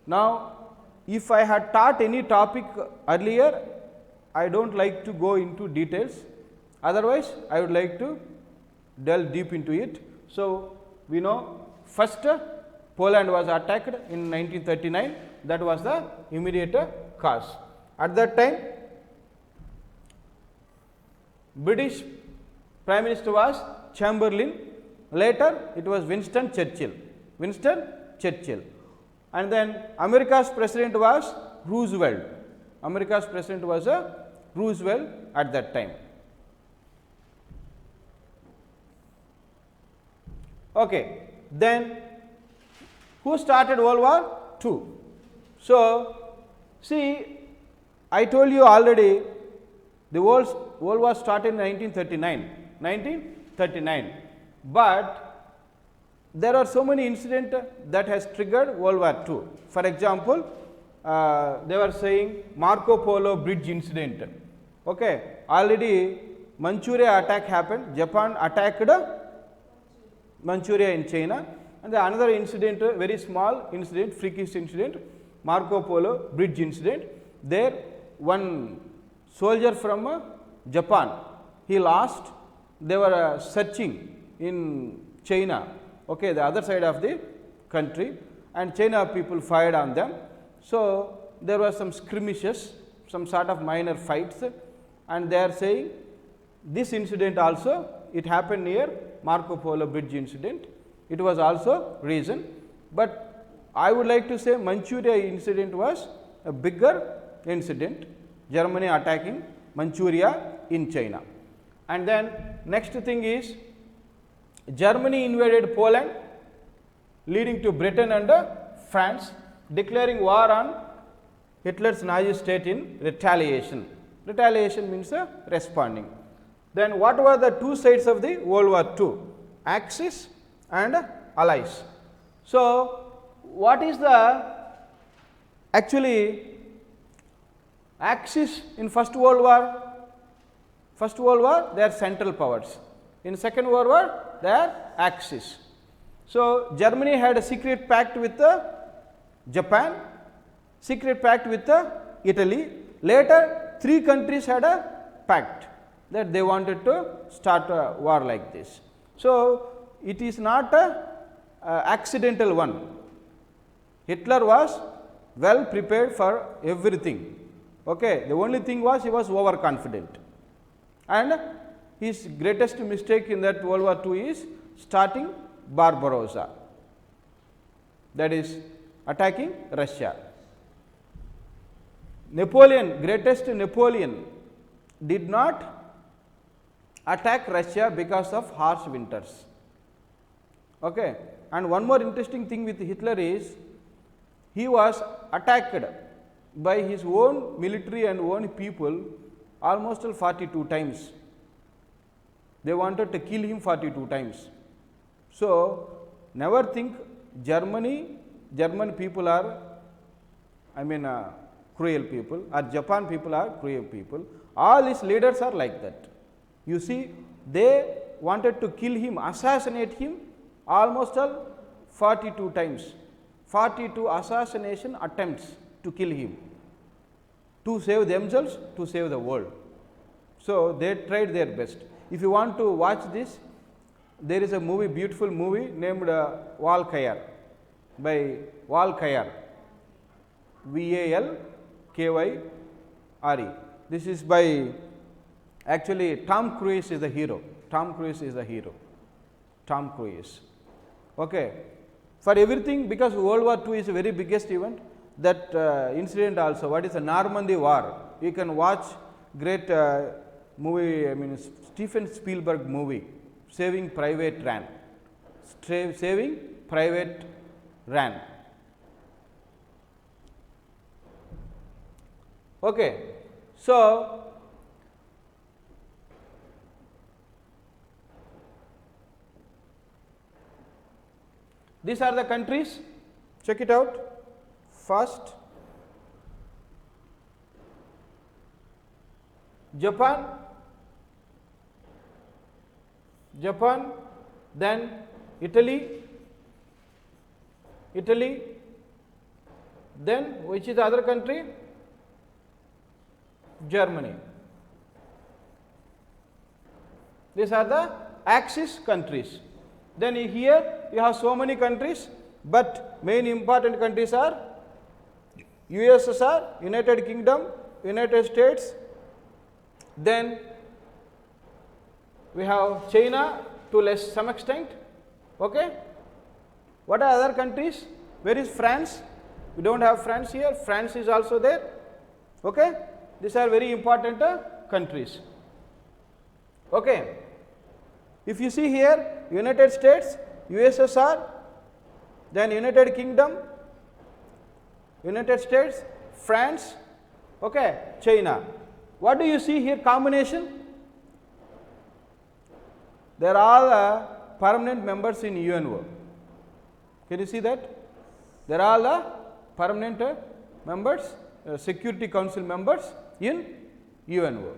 Now, if I had taught any topic earlier, I do not like to go into details, otherwise I would like to delve deep into it. So, we know first Poland was attacked in 1939, that was the immediate cause. At that time, British Prime Minister was Chamberlain, later it was Winston Churchill. And then America's president was Roosevelt. America's president was Roosevelt at that time. Okay. Then who started World War II? So, see, I told you already the World War started in 1939, but there are so many incidents that has triggered World War II. For example, they were saying Marco Polo bridge incident. Okay, already Manchuria attack happened. Japan attacked Manchuria in China, and the another incident, very small incident, freakish incident, Marco Polo bridge incident. There, one soldier from Japan, he lost. They were searching in China. Okay, the other side of the country, and China people fired on them. So, there were some skirmishes, some sort of minor fights, and they are saying this incident also, it happened near Marco Polo bridge incident. It was also reason, but I would like to say Manchuria incident was a bigger incident, Germany attacking Manchuria in China. And then next thing is Germany invaded Poland, leading to Britain and France declaring war on Hitler's Nazi state in retaliation. Retaliation means responding. Then what were the two sides of the World War II? Axis and Allies. So, what is the actually Axis in First World War? First World War, they are central powers. In Second World War, they are Axis. So, Germany had a secret pact with Japan, secret pact with Italy. Later, three countries had a pact that they wanted to start a war like this. So, it is not a accidental one. Hitler was well prepared for everything. Okay. The only thing was he was overconfident, and his greatest mistake in that World War II is starting Barbarossa, that is attacking Russia. Napoleon, greatest Napoleon, did not attack Russia because of harsh winters. Okay. And one more interesting thing with Hitler is he was attacked by his own military and own people almost 42 times. They wanted to kill him 42 times. So, never think German people are, cruel people, or Japan people are cruel people. All his leaders are like that. You see, they wanted to kill him, assassinate him almost 42 times. 42 assassination attempts to kill him, to save themselves, to save the world. So they tried their best. If you want to watch this, there is a movie, beautiful movie named Wal Kayar by Wal Kayar, Valkyre. This is by, actually Tom Cruise is the hero. Tom Cruise is the hero. Tom Cruise. Okay. For everything, because World War II is the very biggest event, that incident also, what is the Normandy War, you can watch great movie, I mean Steven Spielberg movie, Saving Private Ryan. Saving Private Ryan. Okay. So, these are the countries, check it out. First, Japan, then Italy, then which is the other country? Germany. These are the Axis countries. Then here you have so many countries, but main important countries are USSR, United Kingdom, United States, then we have China to some extent. Okay. What are other countries? Where is France? We don't have France here. France is also there. Okay. These are very important countries. Okay. If you see here, United States, USSR, then United Kingdom, United States, France, okay, China. What do you see here? Combination? They are all permanent members in UNO. Can you see that? They are all permanent members, Security Council members in UNO.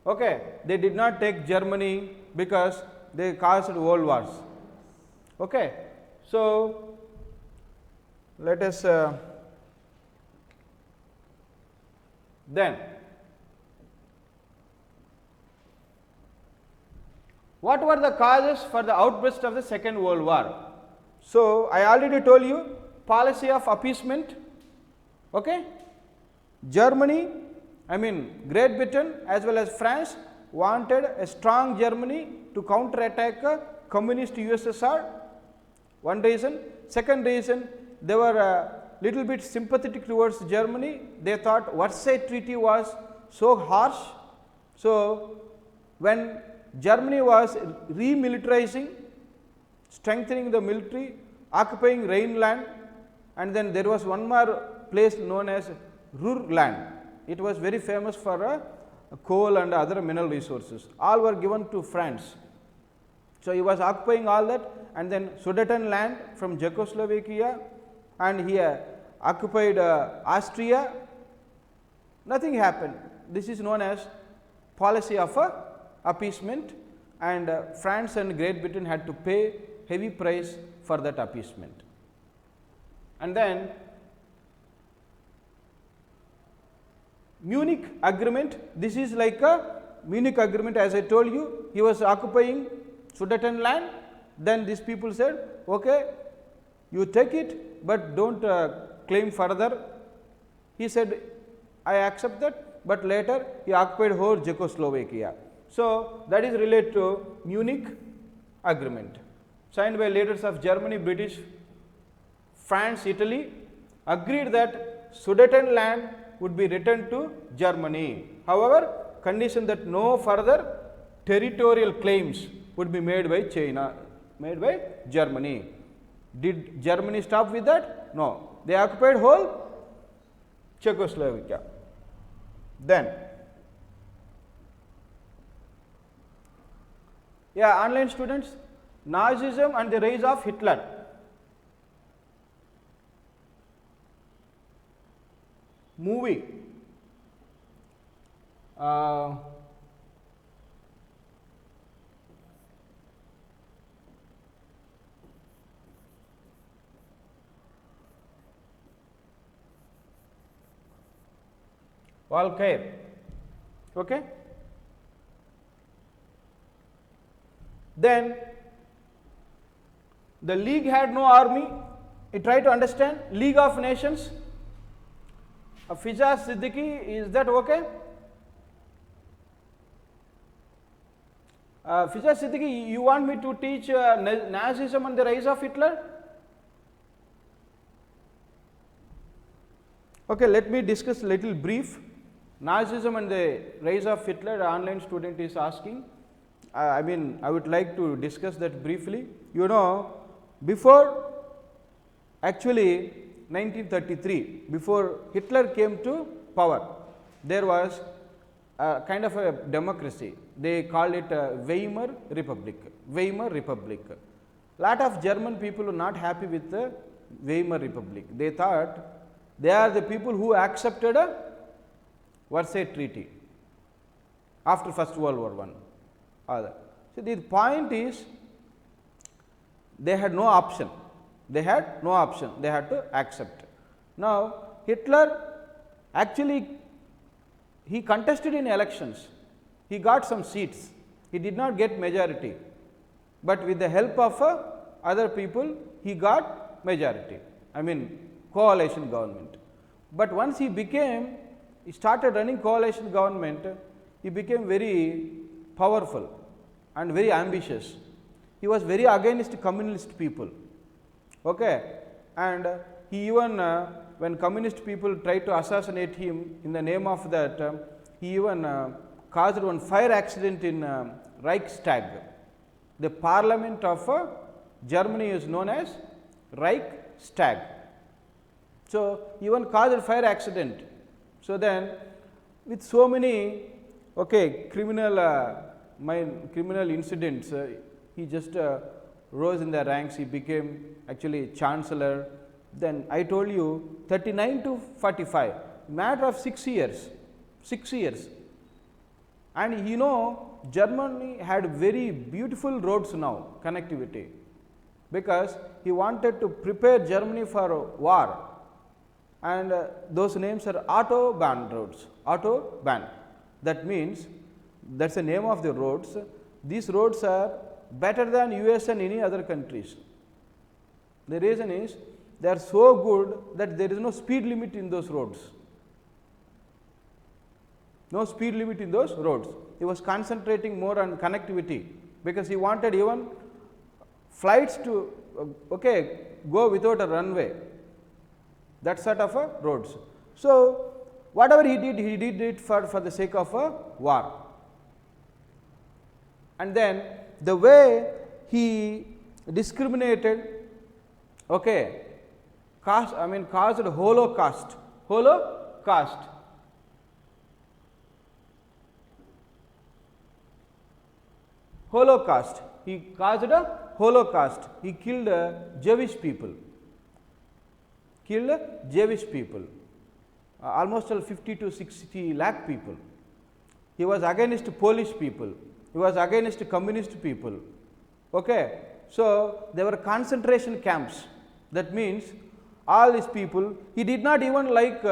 Okay. They did not take Germany because they caused world wars. Okay. So, let us then, what were the causes for the outburst of the Second World War? So, I already told you, policy of appeasement. Okay. Germany, I mean Great Britain as well as France wanted a strong Germany to counter attack communist USSR. One reason. Second reason, they were little bit sympathetic towards Germany. They thought Versailles Treaty was so harsh. So, when Germany was remilitarizing, strengthening the military, occupying Rhineland, and then there was one more place known as Ruhrland. It was very famous for coal and other mineral resources. All were given to France. So, he was occupying all that, and then Sudetenland from Czechoslovakia, and he occupied Austria. Nothing happened. This is known as policy of appeasement, and France and Great Britain had to pay heavy price for that appeasement. And then Munich agreement, this is like a Munich agreement, as I told you, he was occupying Sudetenland, then these people said, okay, you take it, but don't claim further. He said, I accept that, but later he occupied whole Czechoslovakia. So, that is related to Munich agreement, signed by leaders of Germany, British, France, Italy, agreed that Sudetenland would be returned to Germany. However, condition that no further territorial claims would be made by China, made by Germany. Did Germany stop with that? No. They occupied whole Czechoslovakia. Then, yeah, online students, Nazism and the rise of Hitler. Movie. Valkyrie. Okay. Then the League had no army. You try to understand League of Nations. Fiza Siddiqui, is that okay? Fiza Siddiqui, you want me to teach Nazism and the rise of Hitler? Okay, let me discuss a little brief. Nazism and the rise of Hitler, the online student is asking. I would like to discuss that briefly. You know, before actually 1933, before Hitler came to power, there was a kind of a democracy. They called it a Weimar Republic. Weimar Republic. Lot of German people were not happy with the Weimar Republic. They thought they are the people who accepted a Versailles Treaty after First World War I. So, the point is they had no option. They had no option. They had to accept. Now, Hitler actually he contested in elections. He got some seats. He did not get majority, but with the help of other people, he got majority. Coalition government. But once he started running coalition government, he became very powerful and very ambitious. He was very against communist people. Okay, and he even when communist people tried to assassinate him in the name of that, he even caused one fire accident in Reichstag. The parliament of Germany is known as Reichstag. So, even caused a fire accident. So, then with so many criminal incidents, he just rose in the ranks. He became actually chancellor. Then I told you 39 to 45, matter of 6 years, 6 years. And you know, Germany had very beautiful roads now, connectivity, because he wanted to prepare Germany for war. And those names are Autobahn roads, Autobahn. That means that is the name of the roads. These roads are better than US and any other countries. The reason is they are so good that there is no speed limit in those roads. No speed limit in those roads. He was concentrating more on connectivity, because he wanted even flights to go without a runway. That sort of roads. So, whatever he did it for the sake of a war. And then the way he discriminated, caused Holocaust. He caused a Holocaust. He killed Jewish people. Almost 50 to 60 lakh people. He was against Polish people. He was against communist people. Okay. So, there were concentration camps. That means all these people, he did not even like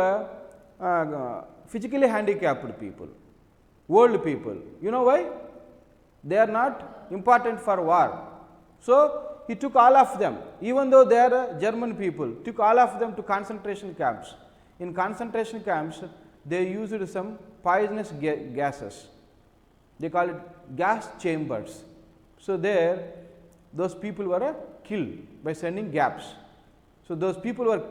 physically handicapped people, old people. You know why? They are not important for war. So, he took all of them, even though they are German people, took all of them to concentration camps. In concentration camps, they used some poisonous gases. They call it gas chambers. So, there those people were killed by sending gas. So, those people were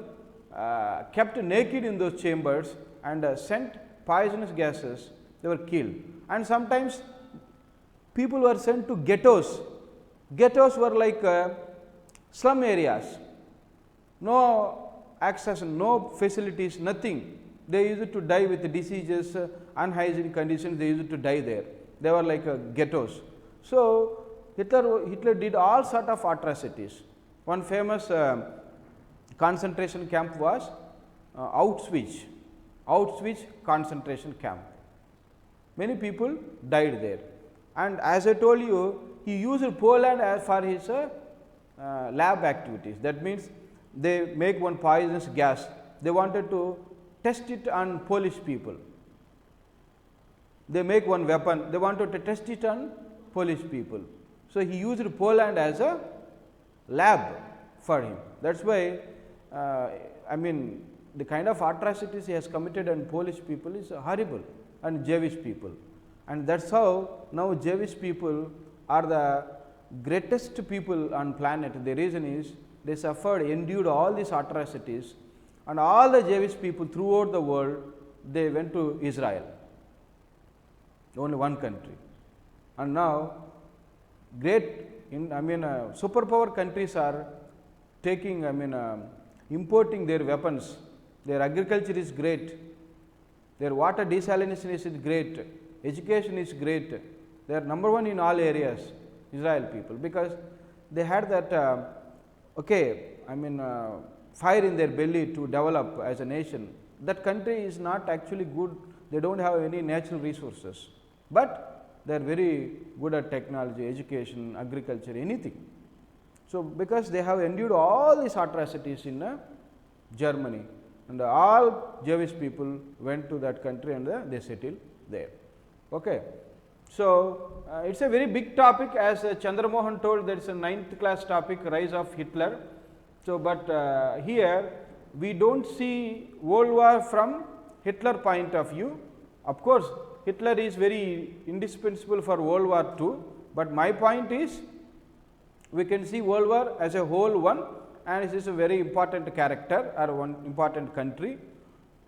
kept naked in those chambers and sent poisonous gases. They were killed. And sometimes people were sent to ghettos. Ghettos were like slum areas, no access, no facilities, nothing. They used to die with diseases, unhygienic conditions, they used to die there. They were like ghettos. So, Hitler did all sort of atrocities. One famous concentration camp was Auschwitz concentration camp. Many people died there. And as I told you, he used Poland as for his lab activities. That means they make one poisonous gas. They wanted to test it on Polish people. They make one weapon. They wanted to test it on Polish people. So, he used Poland as a lab for him. That is why I mean the kind of atrocities he has committed on Polish people is horrible, and Jewish people, and that is how now Jewish people are the greatest people on planet. The reason is they suffered, endured all these atrocities, and all the Jewish people throughout the world, they went to Israel, only one country. And now superpower countries are taking, importing their weapons. Their agriculture is great, their water desalination is great, education is great, they are number one in all areas, Israel people, because they had that fire in their belly to develop as a nation. That country is not actually good, they do not have any natural resources, but they are very good at technology, education, agriculture, anything. So, because they have endured all these atrocities in Germany, and all Jewish people went to that country and they settled there. Okay. So, it is a very big topic, as Chandramohan told, that is a 9th class topic, rise of Hitler. So, but here we do not see World War from Hitler point of view. Of course, Hitler is very indispensable for World War II, but my point is we can see World War as a whole one, and it is a very important character or one important country.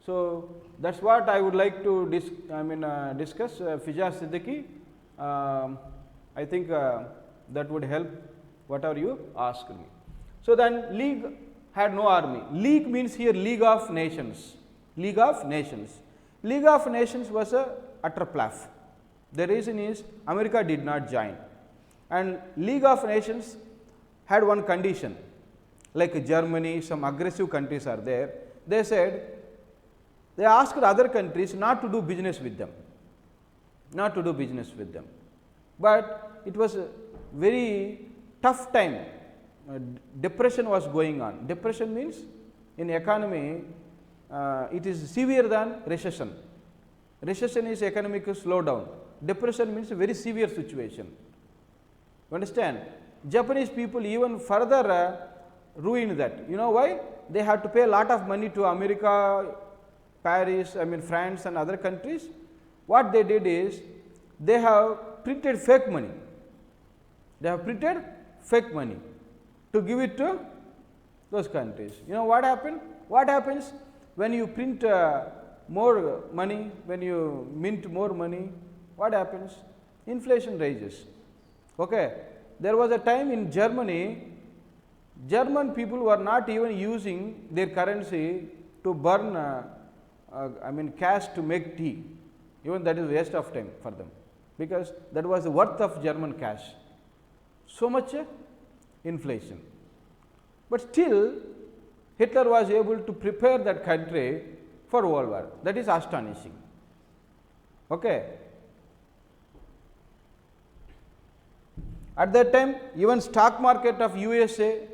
So, that is what I would like to discuss. Fijaz Siddiqui, I think that would help whatever you asked me. So, then League had no army. League means here League of Nations. League of Nations. League of Nations was a utter bluff. The reason is America did not join, and League of Nations had one condition, like Germany, some aggressive countries are there. They said, they asked other countries not to do business with them, but it was a very tough time. Depression was going on. Depression means in economy it is severe than recession. Recession is economic slowdown. Depression means a very severe situation. You understand? Japanese people even further ruined that. You know why? They had to pay a lot of money to America, Paris, France and other countries. What they did is they have printed fake money. They have printed fake money to give it to those countries. You know what happened? What happens when you print more money, when you mint more money, what happens? Inflation rises. Okay. There was a time in Germany, German people were not even using their currency to burn cash to make tea. Even that is waste of time for them, because that was the worth of German cash. So much inflation. But still Hitler was able to prepare that country for World War. That is astonishing. Okay. At that time, even stock market of USA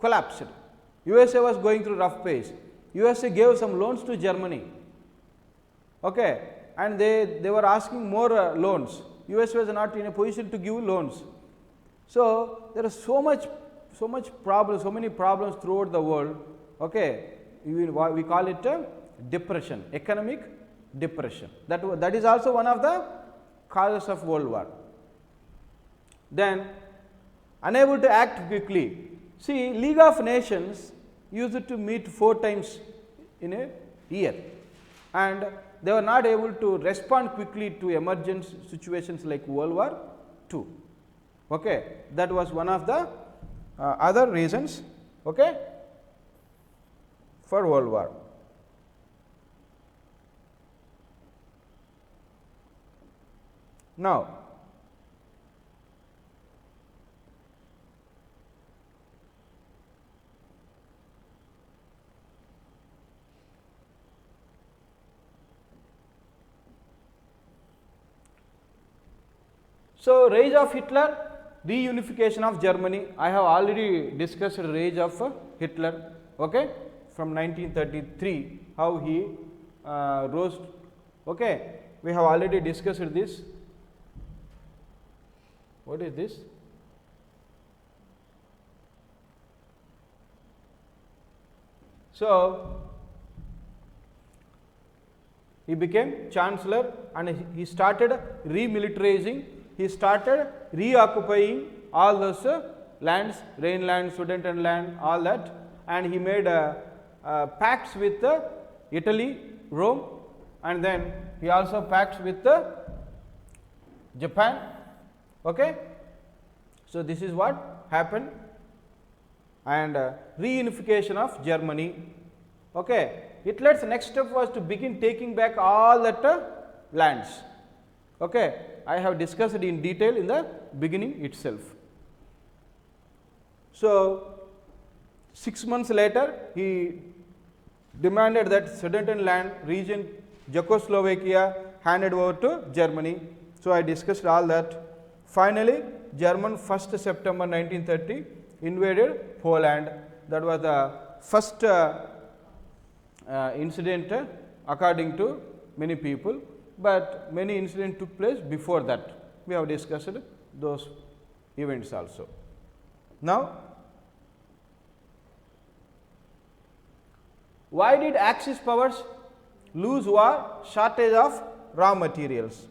collapsed. USA was going through rough phase. USA gave some loans to Germany. Okay. And they were asking more loans. US was not in a position to give loans. So, there is so much problems, so many problems throughout the world. Okay. We call it a depression, economic depression. That is also one of the causes of World War. Then, unable to act quickly. See, League of Nations used to meet 4 times in a year, and they were not able to respond quickly to emergent situations like World War II. Okay. That was one of the other reasons, okay, for World War. Now, so rise of Hitler, reunification of Germany. I have already discussed the rise of Hitler, okay, from 1933, how he rose. Okay, we have already discussed this. What is this? So, he became chancellor and he started remilitarizing, he started reoccupying all those lands, Rhineland, Sudetenland, all that, and he made pacts with Italy, Rome, and then he also pacts with Japan. Okay? So, this is what happened, and reunification of Germany. Okay. Hitler's next step was to begin taking back all that lands. Okay. I have discussed it in detail in the beginning itself. So, 6 months later, he demanded that Sudetenland region, Czechoslovakia, handed over to Germany. So, I discussed all that. Finally, German 1st September 1930 invaded Poland. That was the first incident according to many people, but many incidents took place before that. We have discussed those events also. Now, why did Axis powers lose war? Shortage of raw materials.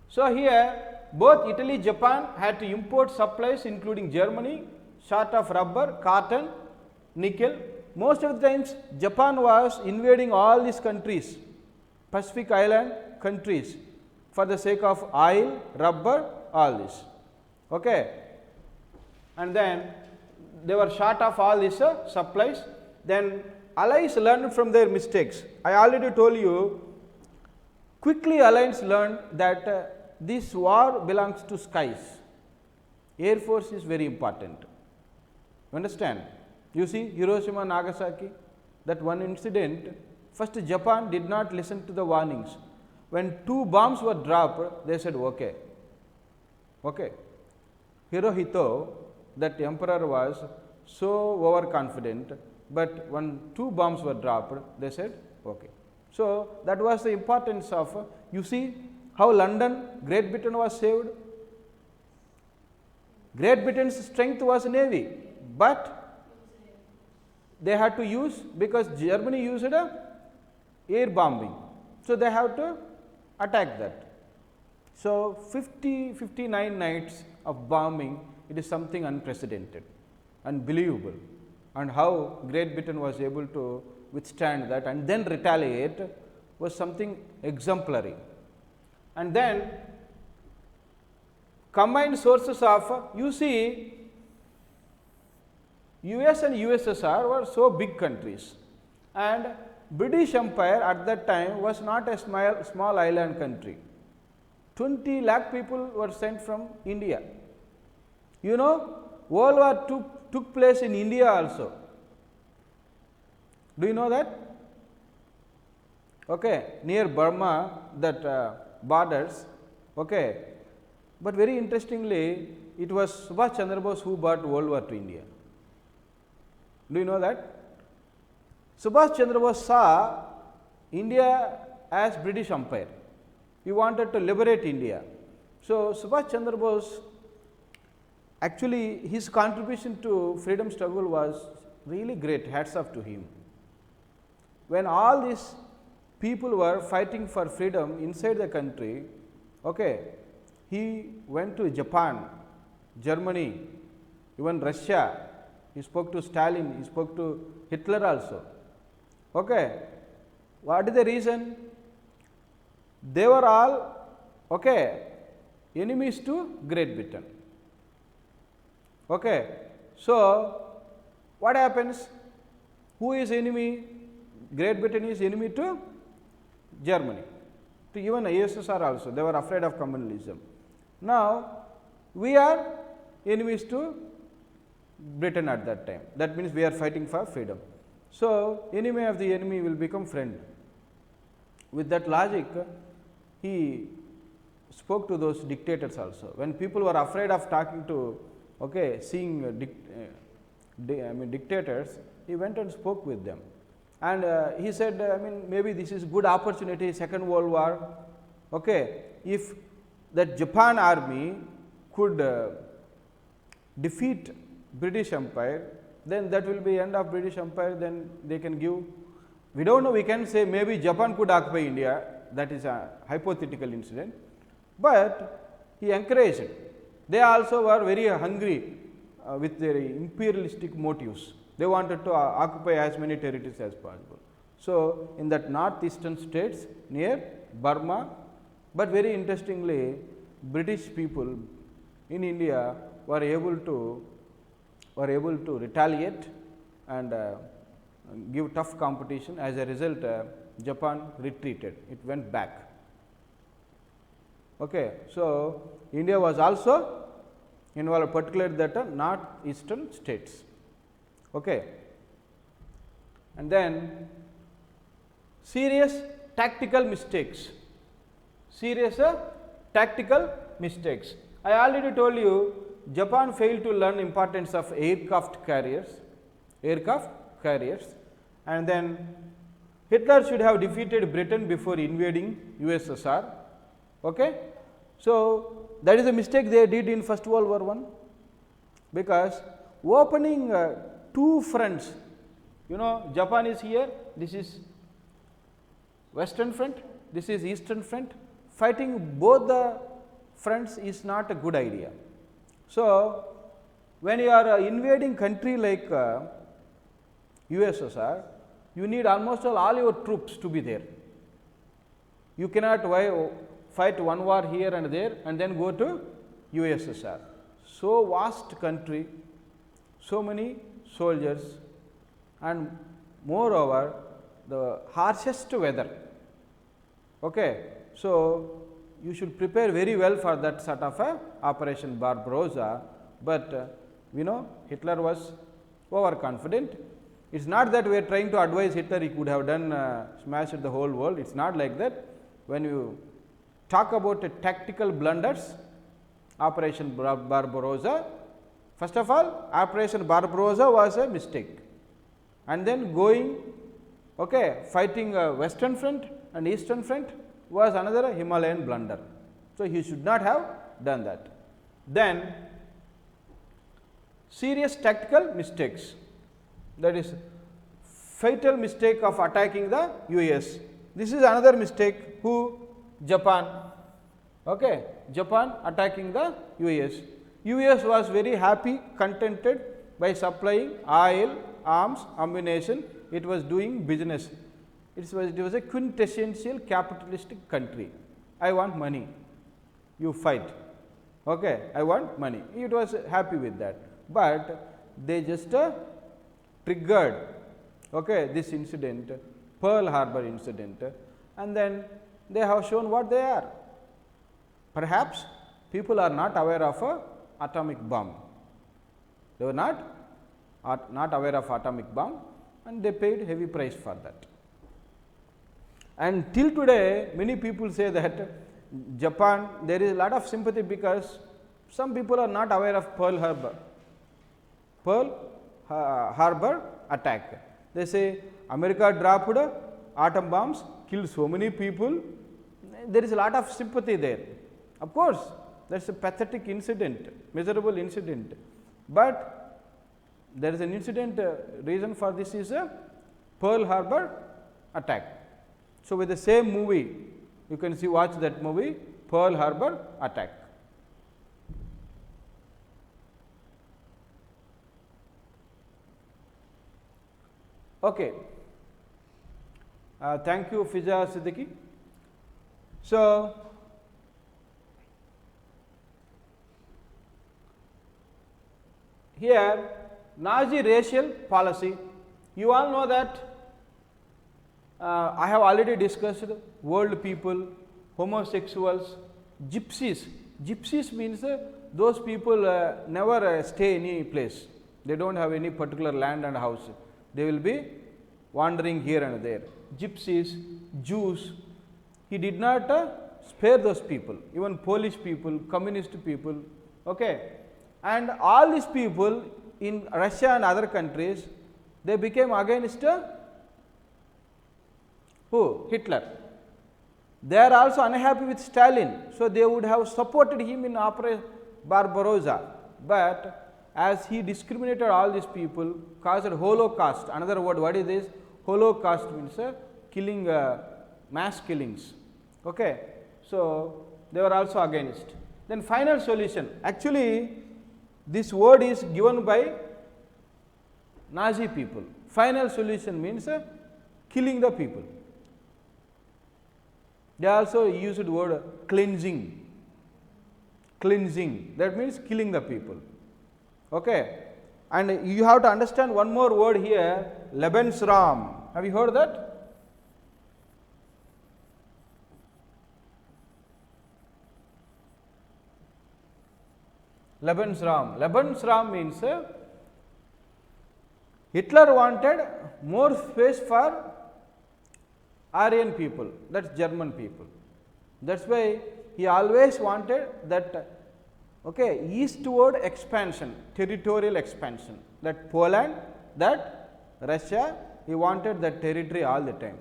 So, here both Italy, Japan had to import supplies including Germany, short of rubber, cotton, nickel. Most of the times Japan was invading all these countries, Pacific Island countries, for the sake of oil, rubber, all this. Okay. And then they were short of all these supplies. Then Allies learned from their mistakes. I already told you, quickly Allies learned that this war belongs to skies. Air force is very important. You understand? You see Hiroshima, Nagasaki, that one incident, first Japan did not listen to the warnings. When 2 bombs were dropped, they said, okay. Okay. Hirohito, that emperor, was so overconfident, but when 2 bombs were dropped, they said, okay. So, that was the importance of, you see how London, Great Britain was saved. Great Britain's strength was navy, but they had to use, because Germany used air bombing. So, they have to attack that. So, 59 nights of bombing, it is something unprecedented, unbelievable, and how Great Britain was able to withstand that and then retaliate was something exemplary. And then combined sources of, you see, US and USSR were so big countries, and British Empire at that time was not a small island country. 20 lakh people were sent from India. You know, World War II took place in India also. Do you know that? Okay, near Burma, that borders. Okay, but very interestingly, it was Subhash Chandra Bose who brought World War to India. Do you know that? Subhash Chandra Bose saw India as British Empire. He wanted to liberate India. So, Subhash Chandra Bose, actually his contribution to freedom struggle was really great, hats off to him. When all these people were fighting for freedom inside the country, okay, he went to Japan, Germany, even Russia. He spoke to Stalin, he spoke to Hitler also. Okay. What is the reason? They were all, okay, enemies to Great Britain. Okay. So, what happens? Who is enemy? Great Britain is enemy to Germany, to even USSR also. They were afraid of communalism. Now, we are enemies to Britain at that time. That means we are fighting for freedom. So, enemy of the enemy will become friend. With that logic, he spoke to those dictators also. When people were afraid of talking to, okay, seeing dictators, he went and spoke with them. And he said, maybe this is good opportunity, Second World War. Okay, if that Japan army could defeat British Empire, then that will be end of British Empire, then they can give, we do not know, we can say maybe Japan could occupy India, that is a hypothetical incident, but he encouraged. They also were very hungry with their imperialistic motives. They wanted to occupy as many territories as possible. So, in that northeastern states near Burma, but very interestingly, British people in India were able to retaliate and give tough competition. As a result, Japan retreated, it went back. Okay. So, India was also involved, particularly that northeastern states. Okay. And then serious tactical mistakes, I already told you Japan failed to learn importance of aircraft carriers, and then Hitler should have defeated Britain before invading USSR. Okay. So, that is a mistake they did in First World War I, because opening two fronts, you know, Japan is here, this is western front, this is eastern front, fighting both the fronts is not a good idea. So, when you are invading country like USSR, you need almost all your troops to be there. You cannot fight one war here and there and then go to USSR. So vast country, so many soldiers, and moreover the harshest weather. Okay. So, you should prepare very well for that sort of a Operation Barbarossa, but we know Hitler was overconfident. It is not that we are trying to advise Hitler, he could have done smashed the whole world, it is not like that. When you talk about tactical blunders, Operation Barbarossa, first of all Operation Barbarossa was a mistake, and then going, okay, fighting western front and eastern front was another Himalayan blunder. So, he should not have done that. Then serious tactical mistakes, that is fatal mistake of attacking the US. This is another mistake. Who? Japan. Okay. Japan attacking the US. US was very happy, contented by supplying oil, arms, ammunition. It was doing business. It was a quintessential capitalistic country. I want money, you fight. Okay. I want money. It was happy with that, but they just triggered, okay, this incident, Pearl Harbor incident, and then they have shown what they are. Perhaps people are not aware of a atomic bomb. They were not aware of atomic bomb, and they paid heavy price for that. And till today, many people say that Japan, there is a lot of sympathy because some people are not aware of Pearl Harbor attack. They say America dropped atom bombs, killed so many people. There is a lot of sympathy there. Of course, that is a pathetic incident, miserable incident, but there is an incident reason for this is a Pearl Harbor attack. So, with the same movie, you can see, watch that movie, Pearl Harbor attack. Okay. Thank you, Fiza Siddiqui. So, here Nazi racial policy, you all know that I have already discussed world people, homosexuals, gypsies. Gypsies means those people never stay any place, they do not have any particular land and house, they will be wandering here and there. Gypsies, Jews, he did not spare those people, even Polish people, communist people, okay. And all these people in Russia and other countries, they became against who? Hitler. They are also unhappy with Stalin, so they would have supported him in Operation Barbarossa, but as he discriminated all these people, caused Holocaust. Another word, what is this? Holocaust means killing, mass killings. Okay. So, they were also against. Then final solution, actually this word is given by Nazi people. Final solution means killing the people. They also used the word cleansing. Cleansing, that means killing the people. Okay. And you have to understand one more word here, Lebensraum. Have you heard that? Lebensraum. Lebensraum means Hitler wanted more space for Aryan people, that is German people. That is why he always wanted that eastward expansion, territorial expansion, that Poland, that Russia, he wanted that territory all the time.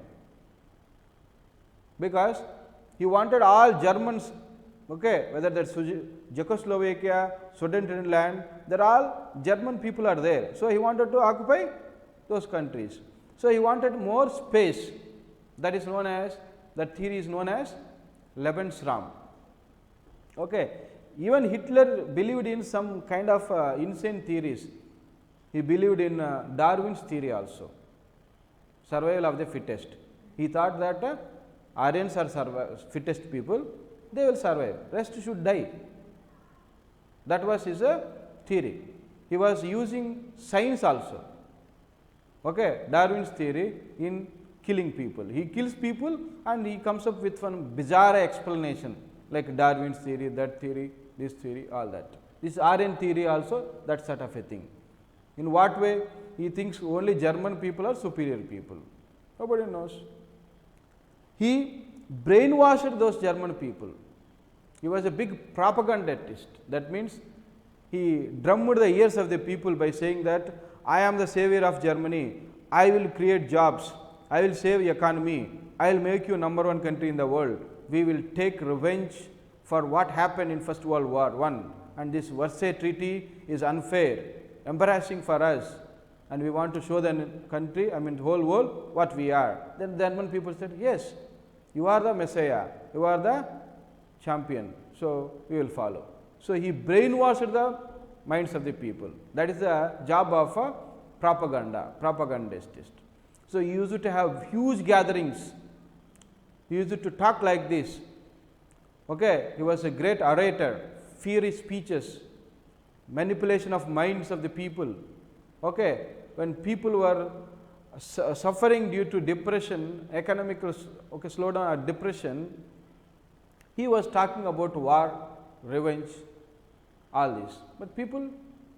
Because he wanted all Germans, whether that's Czechoslovakia, Sudetenland, they're all German people are there. So he wanted to occupy those countries. So he wanted more space. That is known as, that theory is known as Lebensraum. Okay. Even Hitler believed in some kind of insane theories. He believed in Darwin's theory also, survival of the fittest. He thought that Aryans are fittest people, they will survive, rest should die. That was his theory. He was using science also, Darwin's theory, in killing people. He kills people and he comes up with one bizarre explanation like Darwin's theory, that theory, this theory, all that. This Aryan theory also, that sort of a thing. In what way? He thinks only German people are superior people. Nobody knows. He brainwashed those German people. He was a big propagandist. That means he drummed the ears of the people by saying that I am the savior of Germany, I will create jobs, I will save economy, I will make you number one country in the world. We will take revenge for what happened in First World War I, and this Versailles Treaty is unfair, embarrassing for us, and we want to show the country, the whole world what we are. Then the German people said, yes, you are the Messiah, you are the champion, so we will follow. So he brainwashed the minds of the people. That is the job of a propagandist. So he used to have huge gatherings. He used to talk like this. He was a great orator, fiery speeches, manipulation of minds of the people. When people were suffering due to depression, economic slowdown or depression, he was talking about war, revenge, all this. But people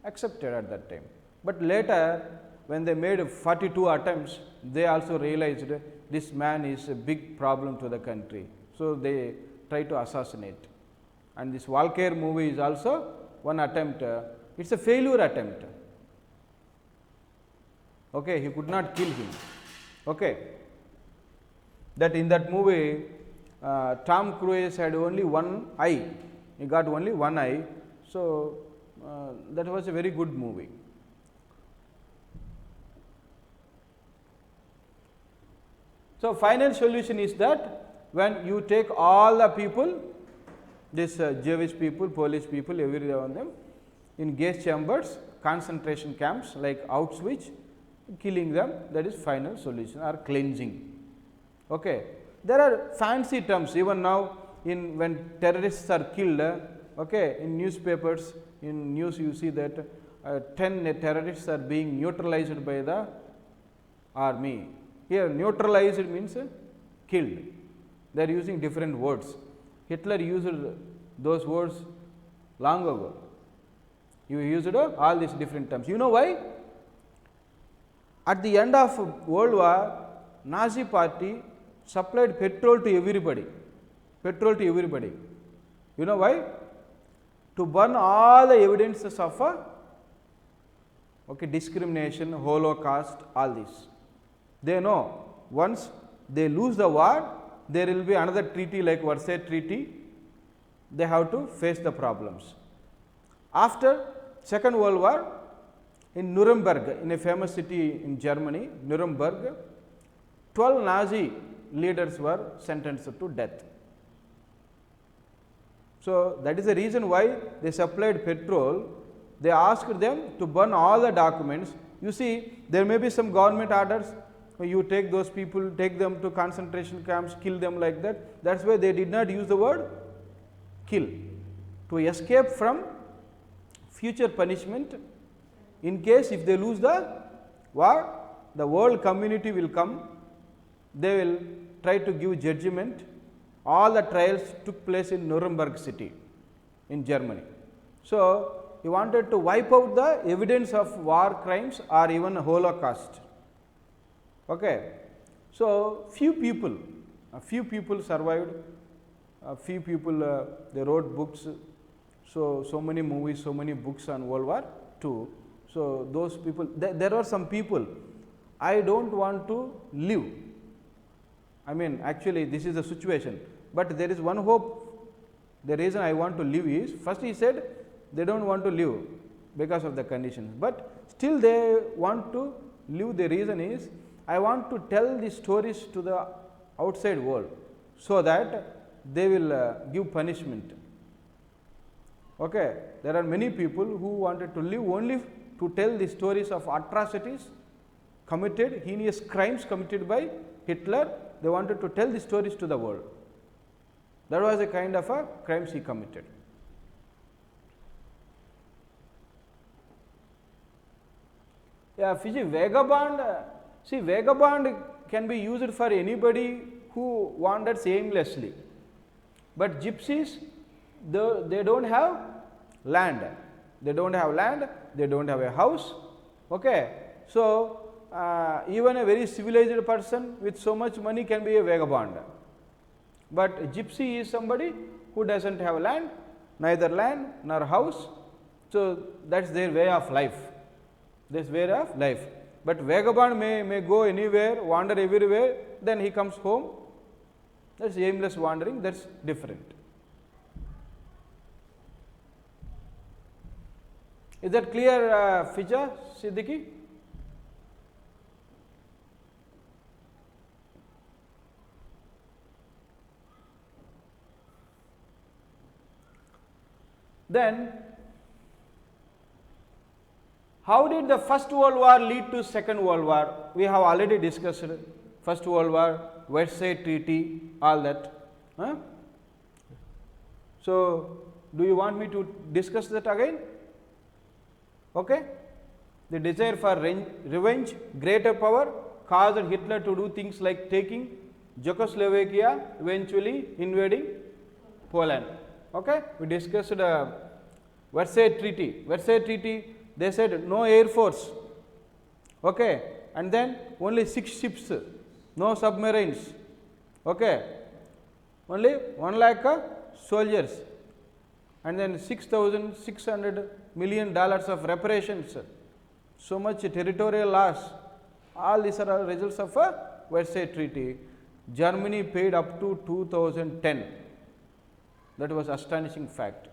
accepted at that time. But later, when they made 42 attempts, they also realized this man is a big problem to the country. So they tried to assassinate. And this Walker movie is also one attempt. It's a failure attempt. He could not kill him. That in that movie, Tom Cruise had only one eye. He got only one eye. So that was a very good movie. So final solution is that when you take all the people, this Jewish people, Polish people, every one of them, in gas chambers, concentration camps like Auschwitz, killing them, that is final solution, or cleansing. There are fancy terms even now in when terrorists are killed, in newspapers, in news you see that 10 terrorists are being neutralized by the army. Here neutralized means killed. They are using different words. Hitler used those words long ago. He used all these different terms. You know why? At the end of World War, Nazi party supplied petrol to everybody. Petrol to everybody. You know why? To burn all the evidences of discrimination, Holocaust, all this. They know once they lose the war, there will be another treaty like Versailles Treaty. They have to face the problems. After Second World War, in Nuremberg, in a famous city in Germany, Nuremberg, 12 Nazi leaders were sentenced to death. So, that is the reason why they supplied petrol. They asked them to burn all the documents. You see, there may be some government orders, you take those people, take them to concentration camps, kill them like that. That is why they did not use the word kill. To escape from future punishment, in case if they lose the war, the world community will come, they will try to give judgment. All the trials took place in Nuremberg city in Germany. So, he wanted to wipe out the evidence of war crimes or even Holocaust. Okay. So, few people survived, a few people they wrote books. So many movies, so many books on World War II. So, those people, there are some people, I do not want to live. I mean, actually this is the situation, but there is one hope. The reason I want to live is, first he said they do not want to live because of the conditions, but still they want to live. The reason is, I want to tell the stories to the outside world, so that they will give punishment. Okay. There are many people who wanted to live only to tell the stories of atrocities committed, heinous crimes committed by Hitler. They wanted to tell the stories to the world. That was a kind of a crimes he committed. Yeah, Fiji, vagabond, see, vagabond can be used for anybody who wanders aimlessly, but gypsies, they do not have land, they do not have land, they do not have a house. Okay. So, even a very civilized person with so much money can be a vagabond, but a gypsy is somebody who does not have land, neither land nor house. So, that is their way of life, this way of life. But vagabond may go anywhere, wander everywhere, then he comes home, that is aimless wandering, that is different. Is that clear, Fija, Siddiqui? Then, how did the First World War lead to Second World War? We have already discussed First World War, Versailles Treaty, all that. Huh? So, do you want me to discuss that again? Okay. The desire for revenge, greater power caused Hitler to do things like taking Czechoslovakia, eventually invading Poland. Okay. We discussed Versailles Treaty. Versailles Treaty, they said no air force, okay, and then only 6 ships, no submarines, okay, only 1 lakh soldiers, and then $6,600 million of reparations, so much territorial loss. All these are results of a Versailles Treaty. Germany paid up to 2010. That was astonishing fact.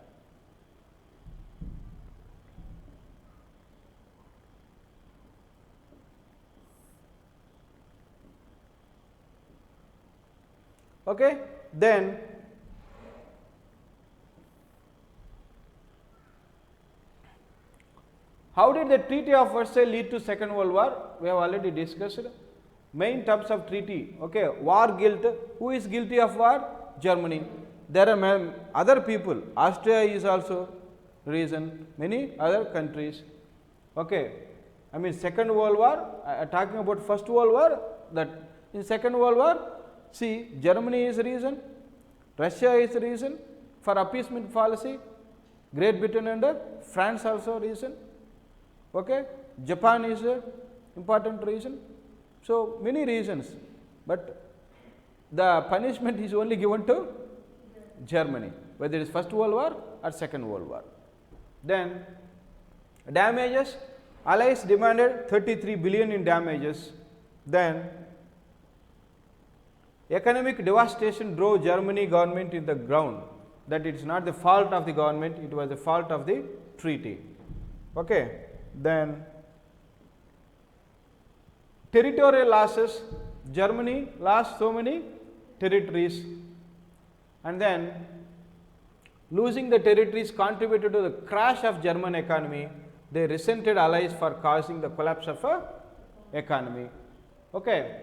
Okay. Then how did the Treaty of Versailles lead to Second World War? We have already discussed main terms of treaty. Okay. War guilt. Who is guilty of war? Germany. There are other people. Austria is also reason. Many other countries. Okay. I mean, Second World War. Talking about First World War. That in Second World War, see, Germany is reason, Russia is reason for appeasement policy, Great Britain and France also reason, okay. Japan is a important reason. So, many reasons, but the punishment is only given to Germany, whether it is First World War or Second World War. Then damages, Allies demanded 33 billion in damages. Then economic devastation drove Germany government in the ground, that it is not the fault of the government, it was the fault of the treaty. Okay. Then territorial losses, Germany lost so many territories, and then losing the territories contributed to the crash of German economy. They resented allies for causing the collapse of a economy. Okay.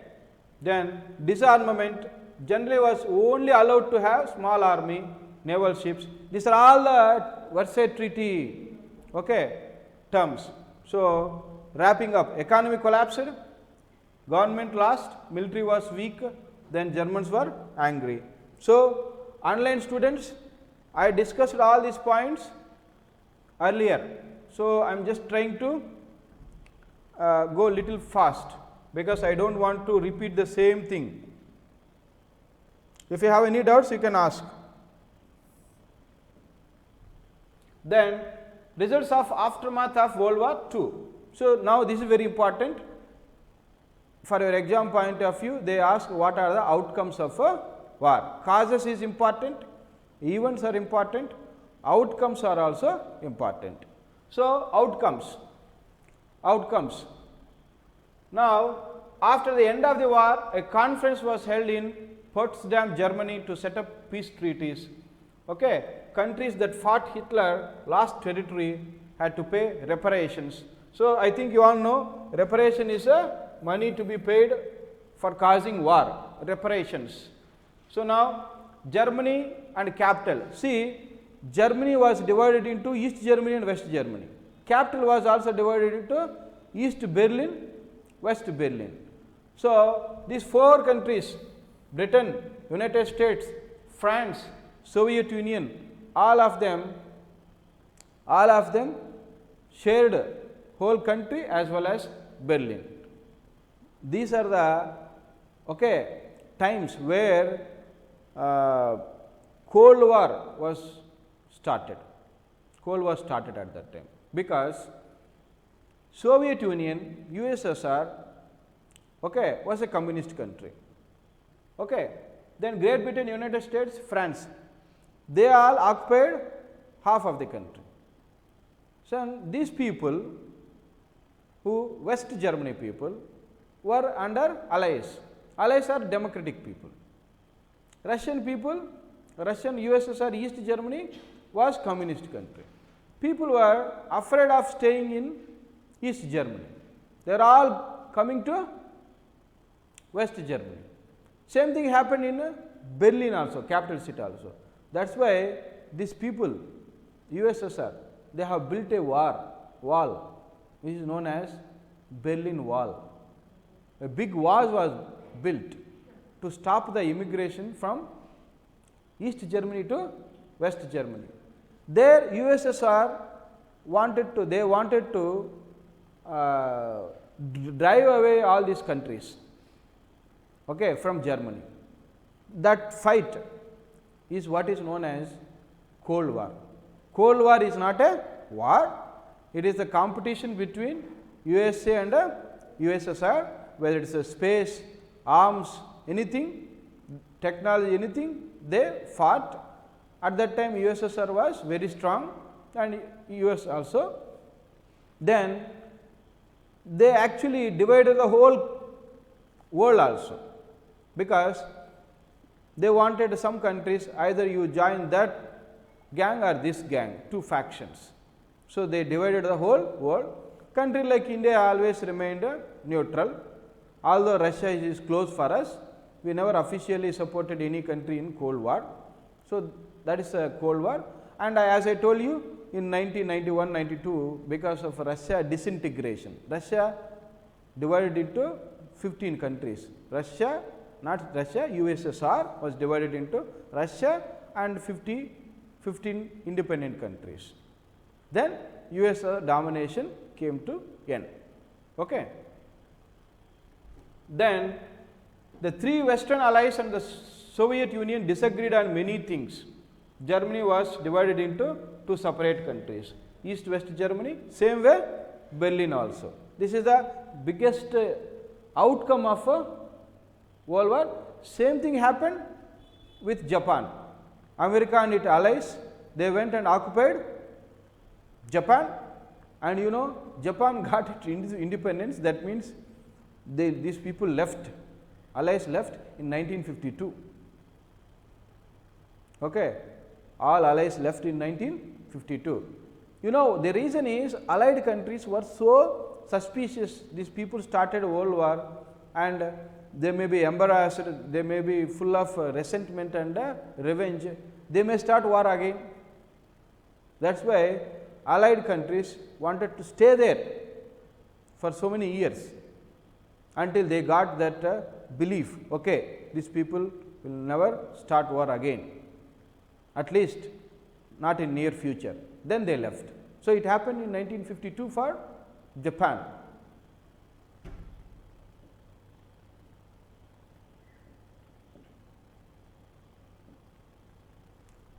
Then disarmament, generally was only allowed to have small army, naval ships. These are all the Versailles Treaty, okay, terms. So wrapping up, economy collapsed, government lost, military was weak, then Germans were angry. So online students, I discussed all these points earlier. So I am just trying to go little fast, because I do not want to repeat the same thing. If you have any doubts, you can ask. Then results of aftermath of World War II. So now this is very important. For your exam point of view, they ask what are the outcomes of a war. Causes is important, events are important, outcomes are also important. So outcomes. Now, after the end of the war, a conference was held in Potsdam, Germany to set up peace treaties. Okay. Countries that fought Hitler, lost territory, had to pay reparations. So I think you all know reparation is a money to be paid for causing war, reparations. So now Germany and capital. See, Germany was divided into East Germany and West Germany. Capital was also divided into East Berlin, West Berlin. So these four countries, Britain, United States, France, Soviet Union, all of them shared whole country as well as Berlin. These are the times where Cold War was started. Cold War started at that time, because Soviet Union, USSR, was a communist country. Then Great Britain, United States, France, they all occupied half of the country. So these people, West Germany people, were under allies. Allies are democratic people. Russian people, Russian USSR, East Germany was communist country. People were afraid of staying in East Germany. They are all coming to West Germany. Same thing happened in Berlin also, capital city also. That is why these people, USSR, they have built a wall, which is known as Berlin Wall. A big wall was built to stop the immigration from East Germany to West Germany. There USSR wanted to drive away all these countries, from Germany. That fight is what is known as Cold War. Cold War is not a war, it is a competition between USA and USSR, whether it is a space, arms, anything, technology, anything, they fought. At that time USSR was very strong and US also. Then they actually divided the whole world also, because they wanted some countries, either you join that gang or this gang, two factions. So they divided the whole world. Country like India always remained neutral. Although Russia is close for us, we never officially supported any country in Cold War. So that is a Cold War. And as I told you, in 1991-92, because of Russia disintegration, Russia divided into 15 countries. USSR was divided into Russia and 15 independent countries. Then USSR domination came to end. Then the three Western allies and the Soviet Union disagreed on many things. Germany was divided into two separate countries, East West Germany, same way Berlin also. This is the biggest outcome of World War. Same thing happened with Japan. America and its allies, they went and occupied Japan. And you know, Japan got its independence, that means these people left, allies left in 1952. Okay, all allies left in 1952. You know, the reason is allied countries were so suspicious. These people started a world war and they may be embarrassed, they may be full of resentment and revenge. They may start war again. That is why allied countries wanted to stay there for so many years until they got that belief, okay, these people will never start war again, at least not in near future. Then they left. So, it happened in 1952 for Japan.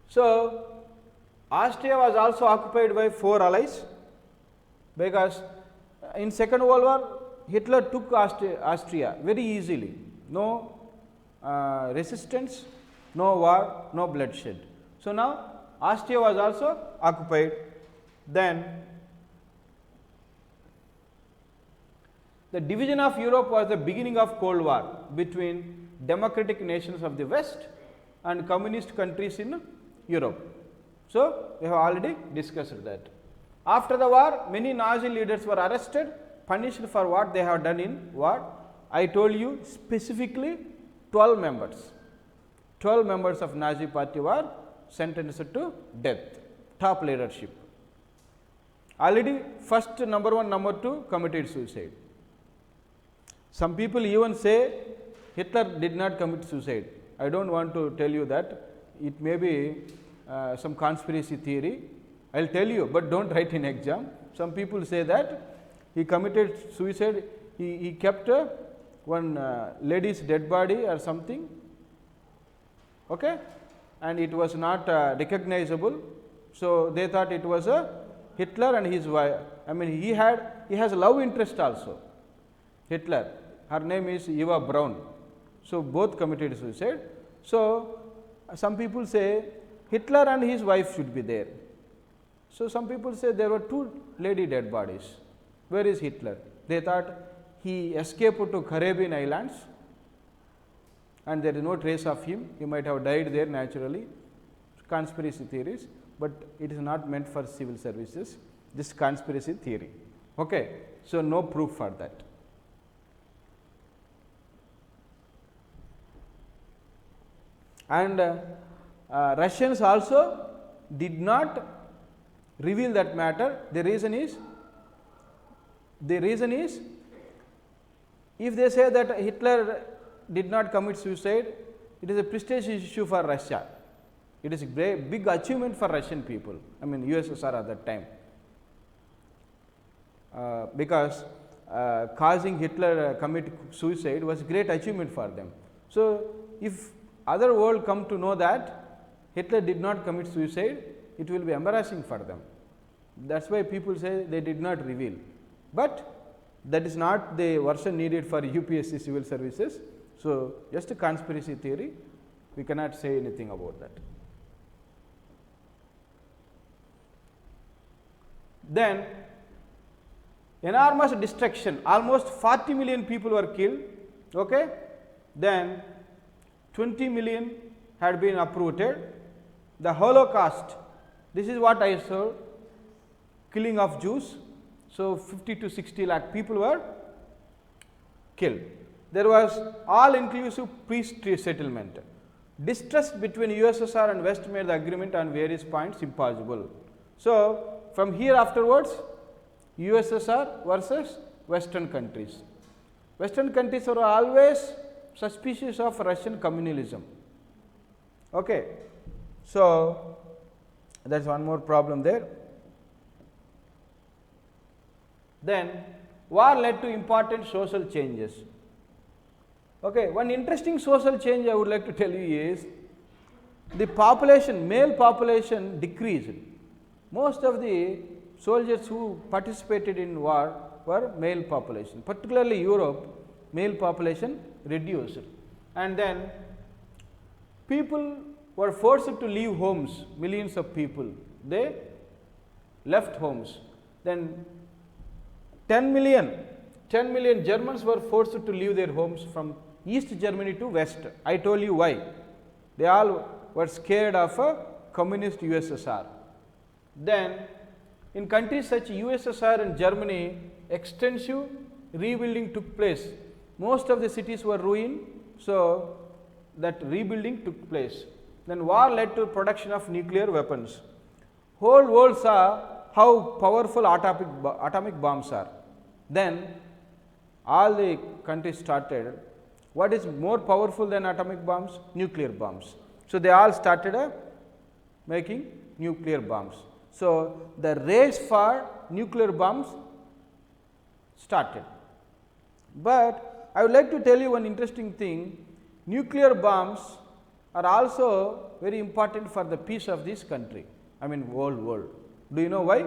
So, Austria was also occupied by 4 allies, because in Second World War Hitler took Austria very easily, no resistance, no war, no bloodshed. So, now Austria was also occupied. Then the division of Europe was the beginning of Cold War between democratic nations of the West and communist countries in Europe. So, we have already discussed that. After the war, many Nazi leaders were arrested, punished for what they have done in war. I told you specifically 12 members. 12 members of Nazi party were sentenced to death, top leadership. Already first number 1, number 2 committed suicide. Some people even say Hitler did not commit suicide. I do not want to tell you that, it may be some conspiracy theory. I will tell you, but do not write in exam. Some people say that he committed suicide, he kept one lady's dead body or something, okay, and it was not recognizable. So, they thought it was a Hitler and his wife. I mean, he has love interest also, Hitler. Her name is Eva Braun. So, both committed suicide. So, some people say Hitler and his wife should be there. So, some people say there were 2 lady dead bodies. Where is Hitler? They thought he escaped to Caribbean islands and there is no trace of him. He might have died there naturally. Conspiracy theories, but it is not meant for civil services, this conspiracy theory. Okay. So, no proof for that. And Russians also did not reveal that matter. The reason is if they say that Hitler did not commit suicide, it is a prestigious issue for Russia. It is a big achievement for Russian people, I mean USSR at that time, because causing Hitler commit suicide was great achievement for them. So, if other world come to know that Hitler did not commit suicide, it will be embarrassing for them. That is why people say they did not reveal, but that is not the version needed for UPSC civil services. So, just a conspiracy theory, we cannot say anything about that. Then enormous destruction, almost 40 million people were killed, okay? Then 20 million had been uprooted. The Holocaust, this is what I saw, killing of Jews. So, 50 to 60 lakh people were killed. There was all inclusive peace settlement. Distrust between USSR and West made the agreement on various points impossible. So, from here afterwards, USSR versus Western countries. Western countries were always suspicious of Russian communalism. Okay. So, there is one more problem there. Then war led to important social changes. Okay. One interesting social change I would like to tell you is the population, male population decreased. Most of the soldiers who participated in war were male population, particularly Europe, male population reduced. And then people were forced to leave homes, millions of people, they left homes. Then 10 million Germans were forced to leave their homes from East Germany to West. I told you why. They all were scared of a communist USSR. Then in countries such USSR and Germany, extensive rebuilding took place. Most of the cities were ruined, so that rebuilding took place. Then war led to production of nuclear weapons. Whole world saw how powerful atomic bombs are. Then all the countries started, what is more powerful than atomic bombs? Nuclear bombs. So they all started making nuclear bombs. So the race for nuclear bombs started. But I would like to tell you one interesting thing. Nuclear bombs are also very important for the peace of this country, I mean whole world. Do you know why?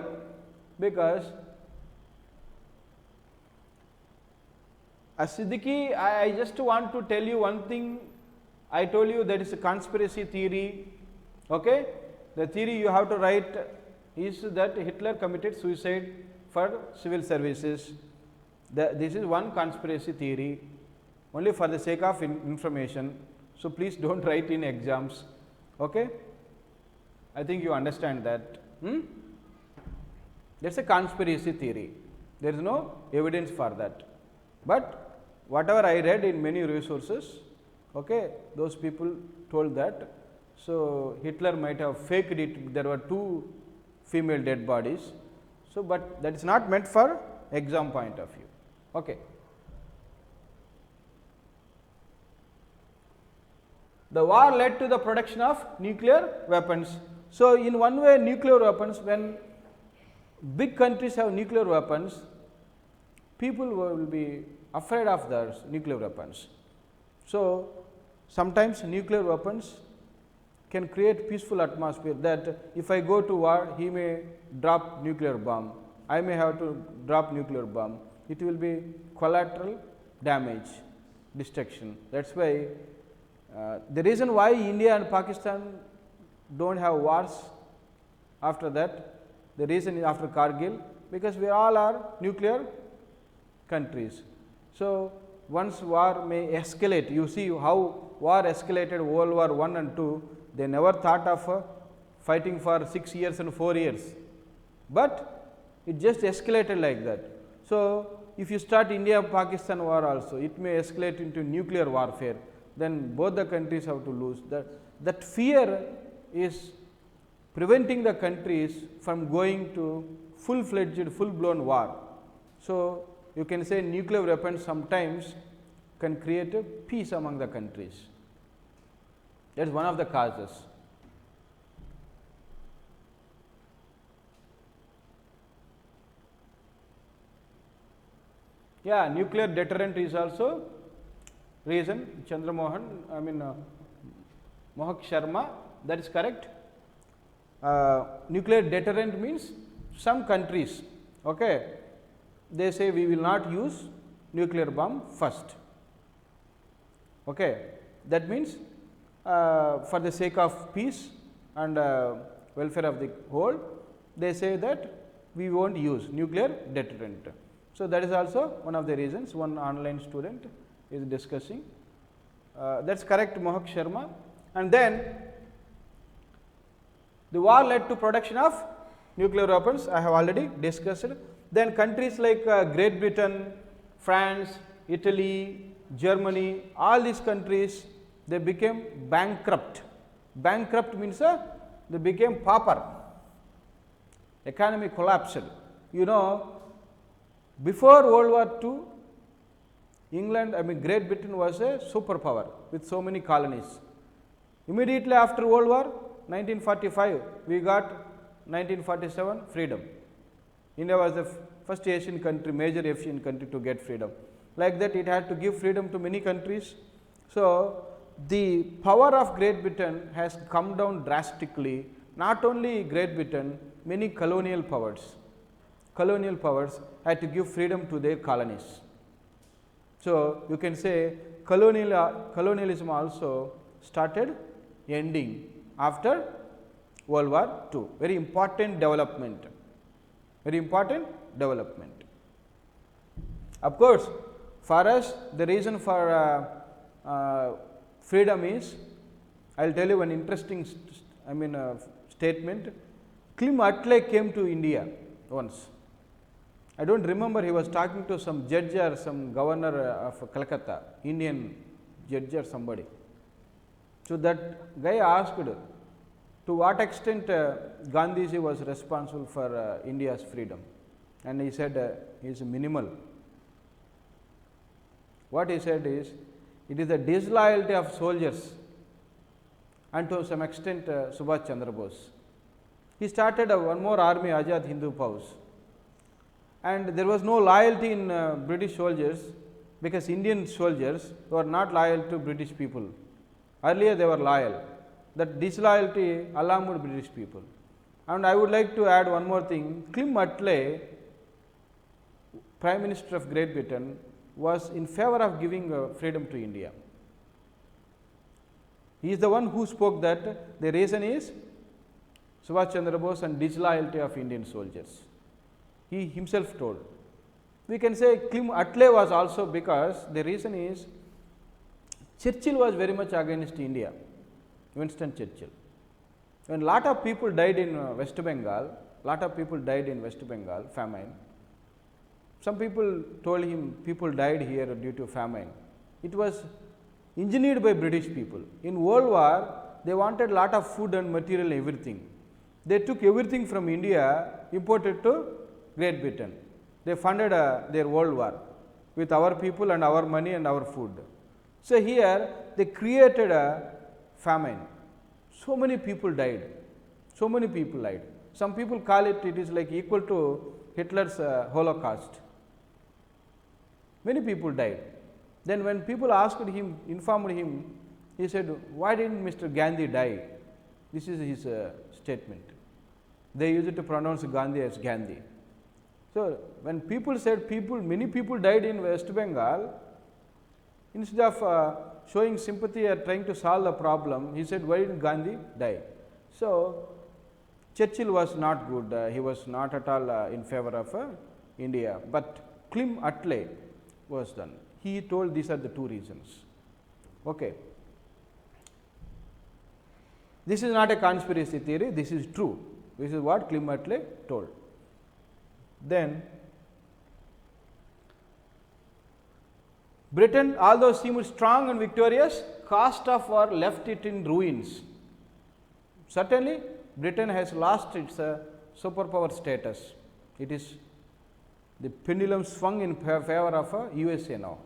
Because Siddiqui, I just want to tell you one thing. I told you that is a conspiracy theory. Okay? The theory you have to write is that Hitler committed suicide for civil services. This is one conspiracy theory, only for the sake of information. So please don't write in exams. Okay? I think you understand that. That's a conspiracy theory. There is no evidence for that. But whatever I read in many resources, okay, those people told that. So Hitler might have faked it. There were 2 female dead bodies. So, but that is not meant for exam point of view. Okay. The war led to the production of nuclear weapons. So in one way, nuclear weapons, when big countries have nuclear weapons, people will be afraid of their nuclear weapons. So sometimes nuclear weapons can create peaceful atmosphere, that if I go to war, he may drop nuclear bomb, I may have to drop nuclear bomb. It will be collateral damage, destruction. That is why the reason why India and Pakistan do not have wars after that, the reason is after Kargil, because we all are nuclear countries. So once war may escalate, you see how war escalated World War I and II, they never thought of fighting for 6 years and 4 years, but it just escalated like that. So if you start India-Pakistan war also, it may escalate into nuclear warfare, then both the countries have to lose. That fear is preventing the countries from going to full-fledged, full-blown war. So you can say nuclear weapons sometimes can create a peace among the countries. That is one of the causes. Yeah, nuclear deterrent is also reason. Mohak Sharma, that is correct. Nuclear deterrent means some countries, okay, they say we will not use nuclear bomb first. Okay. That means for the sake of peace and welfare of the whole, they say that we will not use nuclear deterrent. So that is also one of the reasons. One online student is discussing. That is correct, Mohak Sharma. And then the war led to production of nuclear weapons, I have already discussed. Then countries like Great Britain, France, Italy, Germany, all these countries, they became bankrupt. Bankrupt means they became pauper. Economy collapsed. You know, before World War II, England, Great Britain was a superpower with so many colonies. Immediately after World War, 1945, we got 1947 freedom. India was the first Asian country, major Asian country to get freedom. Like that, it had to give freedom to many countries. So the power of Great Britain has come down drastically. Not only Great Britain, many colonial powers had to give freedom to their colonies. So you can say colonialism also started ending after World War II. Very important development. very important development. Of course, for us the reason for freedom is, I will tell you one interesting statement. Clem Attlee came to India once. I do not remember, he was talking to some judge or some governor of Calcutta, Indian judge or somebody. So, that guy asked to what extent Gandhiji was responsible for India's freedom, and he said he is minimal. What he said is, it is the disloyalty of soldiers and to some extent Subhash Chandra Bose. He started one more army, Azad Hindu Fauj, and there was no loyalty in British soldiers, because Indian soldiers were not loyal to British people. Earlier they were loyal. That disloyalty alarmed British people. And I would like to add one more thing. Clem Attlee, Prime Minister of Great Britain, was in favor of giving freedom to India. He is the one who spoke that the reason is Subhash Chandra Bose and disloyalty of Indian soldiers. He himself told. We can say Clem Attlee was also, because the reason is Churchill was very much against India, Winston Churchill. When lot of people died in West Bengal, famine. Some people told him people died here due to famine. It was engineered by British people. In World War, they wanted lot of food and material, everything. They took everything from India, imported to Great Britain. They funded their World War with our people and our money and our food. So, here they created a famine. So many people died. Some people call it, it is like equal to Hitler's Holocaust. Many people died. Then when people asked him, informed him, he said, why didn't Mr. Gandhi die? This is his statement. They used to pronounce Gandhi as Gandhi. So, when people said many people died in West Bengal, instead of showing sympathy or trying to solve the problem, he said, why didn't Gandhi die? So, Churchill was not good, he was not at all in favor of India, but Clem Attlee was done. He told these are the two reasons. Okay. This is not a conspiracy theory, this is true. This is what Clem Attlee told. Then, Britain, although seemed strong and victorious, cost of war left it in ruins. Certainly, Britain has lost its superpower status. It is the pendulum swung in favor of USA now.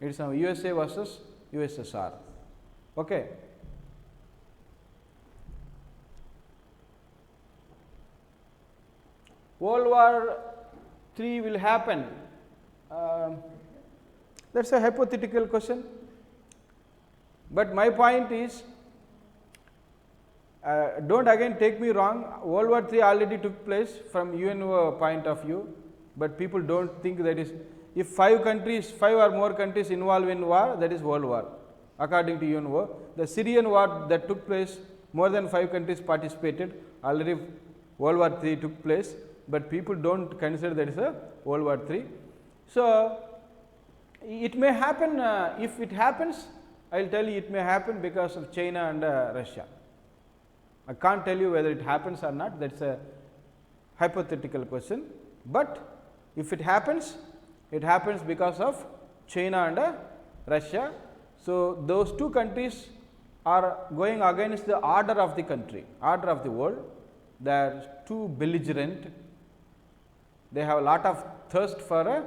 It is now USA versus USSR. Okay. World War III will happen. That is a hypothetical question, but my point is, do not again take me wrong, World War III already took place from UNO point of view, but people do not think that is, if 5 or more countries involved in war, that is world war. According to UNO, the Syrian war that took place, more than 5 countries participated, already World War III took place, but people do not consider that is a World War III. So, it may happen, if it happens, I will tell you it may happen because of China and Russia. I can't tell you whether it happens or not, that is a hypothetical question, but if it happens because of China and Russia. So, those two countries are going against the order of the country, order of the world. They are too belligerent, they have a lot of thirst for a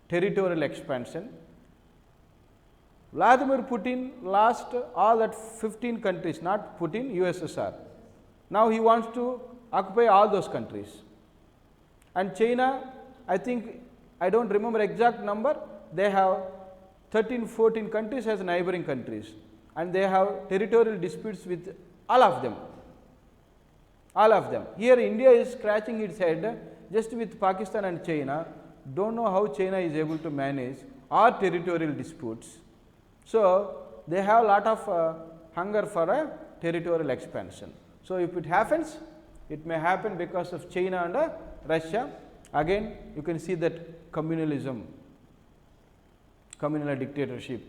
territorial expansion. Vladimir Putin lost all that 15 countries, not Putin, USSR. Now, he wants to occupy all those countries. And China, I think, I do not remember exact number, they have 13, 14 countries as neighboring countries, and they have territorial disputes with all of them. All of them. Here India is scratching its head just with Pakistan and China, do not know how China is able to manage our territorial disputes. So, they have a lot of hunger for a territorial expansion. So, if it happens, it may happen because of China and Russia, again you can see that communalism, communal dictatorship.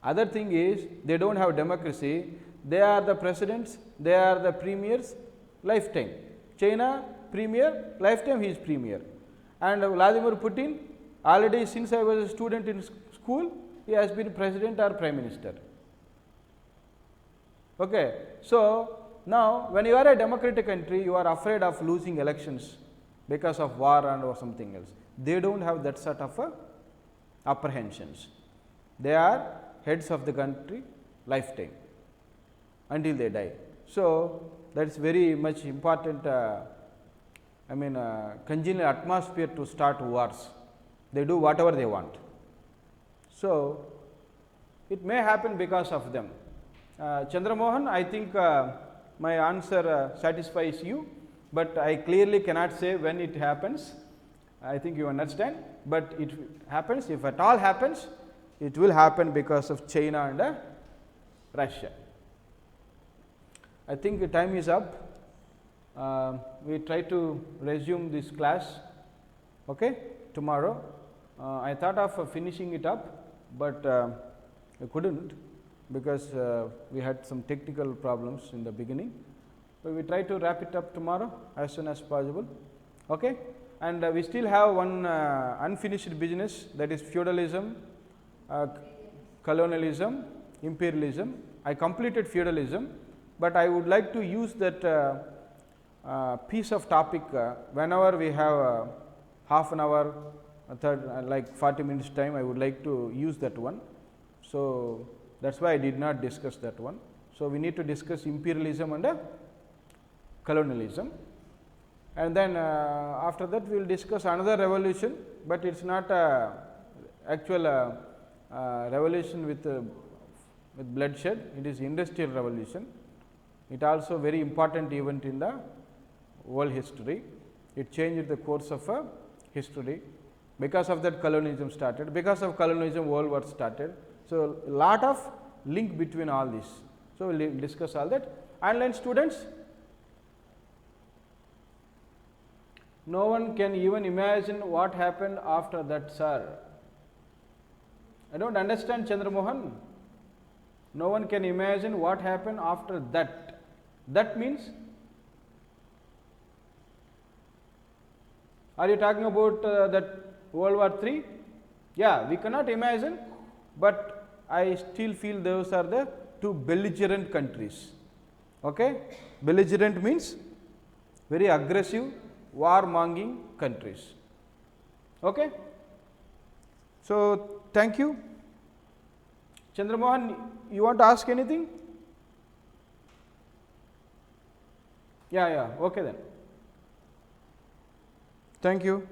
Other thing is they do not have democracy, they are the presidents, they are the premiers lifetime. China premier, lifetime he is premier. And Vladimir Putin, already since I was a student in school, he has been president or prime minister. Okay. So, now when you are a democratic country, you are afraid of losing elections because of war and or something else. They do not have that sort of apprehensions. They are heads of the country lifetime until they die. So, that is very much important congenial atmosphere to start wars. They do whatever they want. So, it may happen because of them. Chandramohan, I think my answer satisfies you, but I clearly cannot say when it happens. I think you understand, but it happens, if at all happens, it will happen because of China and Russia. I think the time is up. We try to resume this class tomorrow. I thought of finishing it up, but I couldn't because we had some technical problems in the beginning. So, we try to wrap it up tomorrow as soon as possible. Okay? And we still have one unfinished business, that is feudalism, colonialism, imperialism. I completed feudalism, but I would like to use that piece of topic whenever we have half an hour, like 40 minutes time, I would like to use that one. So, that is why I did not discuss that one. So, we need to discuss imperialism and colonialism, and then after that we will discuss another revolution, but it is not actual revolution with bloodshed, it is industrial revolution. It also very important event in the world history. It changed the course of history. Because of that colonialism started, because of colonialism world war started. So, a lot of link between all this. So, we will discuss all that. Online students, no one can even imagine what happened after that, sir. I do not understand, Chandramohan. No one can imagine what happened after that. That means, are you talking about that World War III? Yeah, we cannot imagine, but I still feel those are the two belligerent countries. Okay? Belligerent means very aggressive, war-monging countries. Okay? So, thank you. Chandramohan, you want to ask anything? Yeah, okay then. Thank you.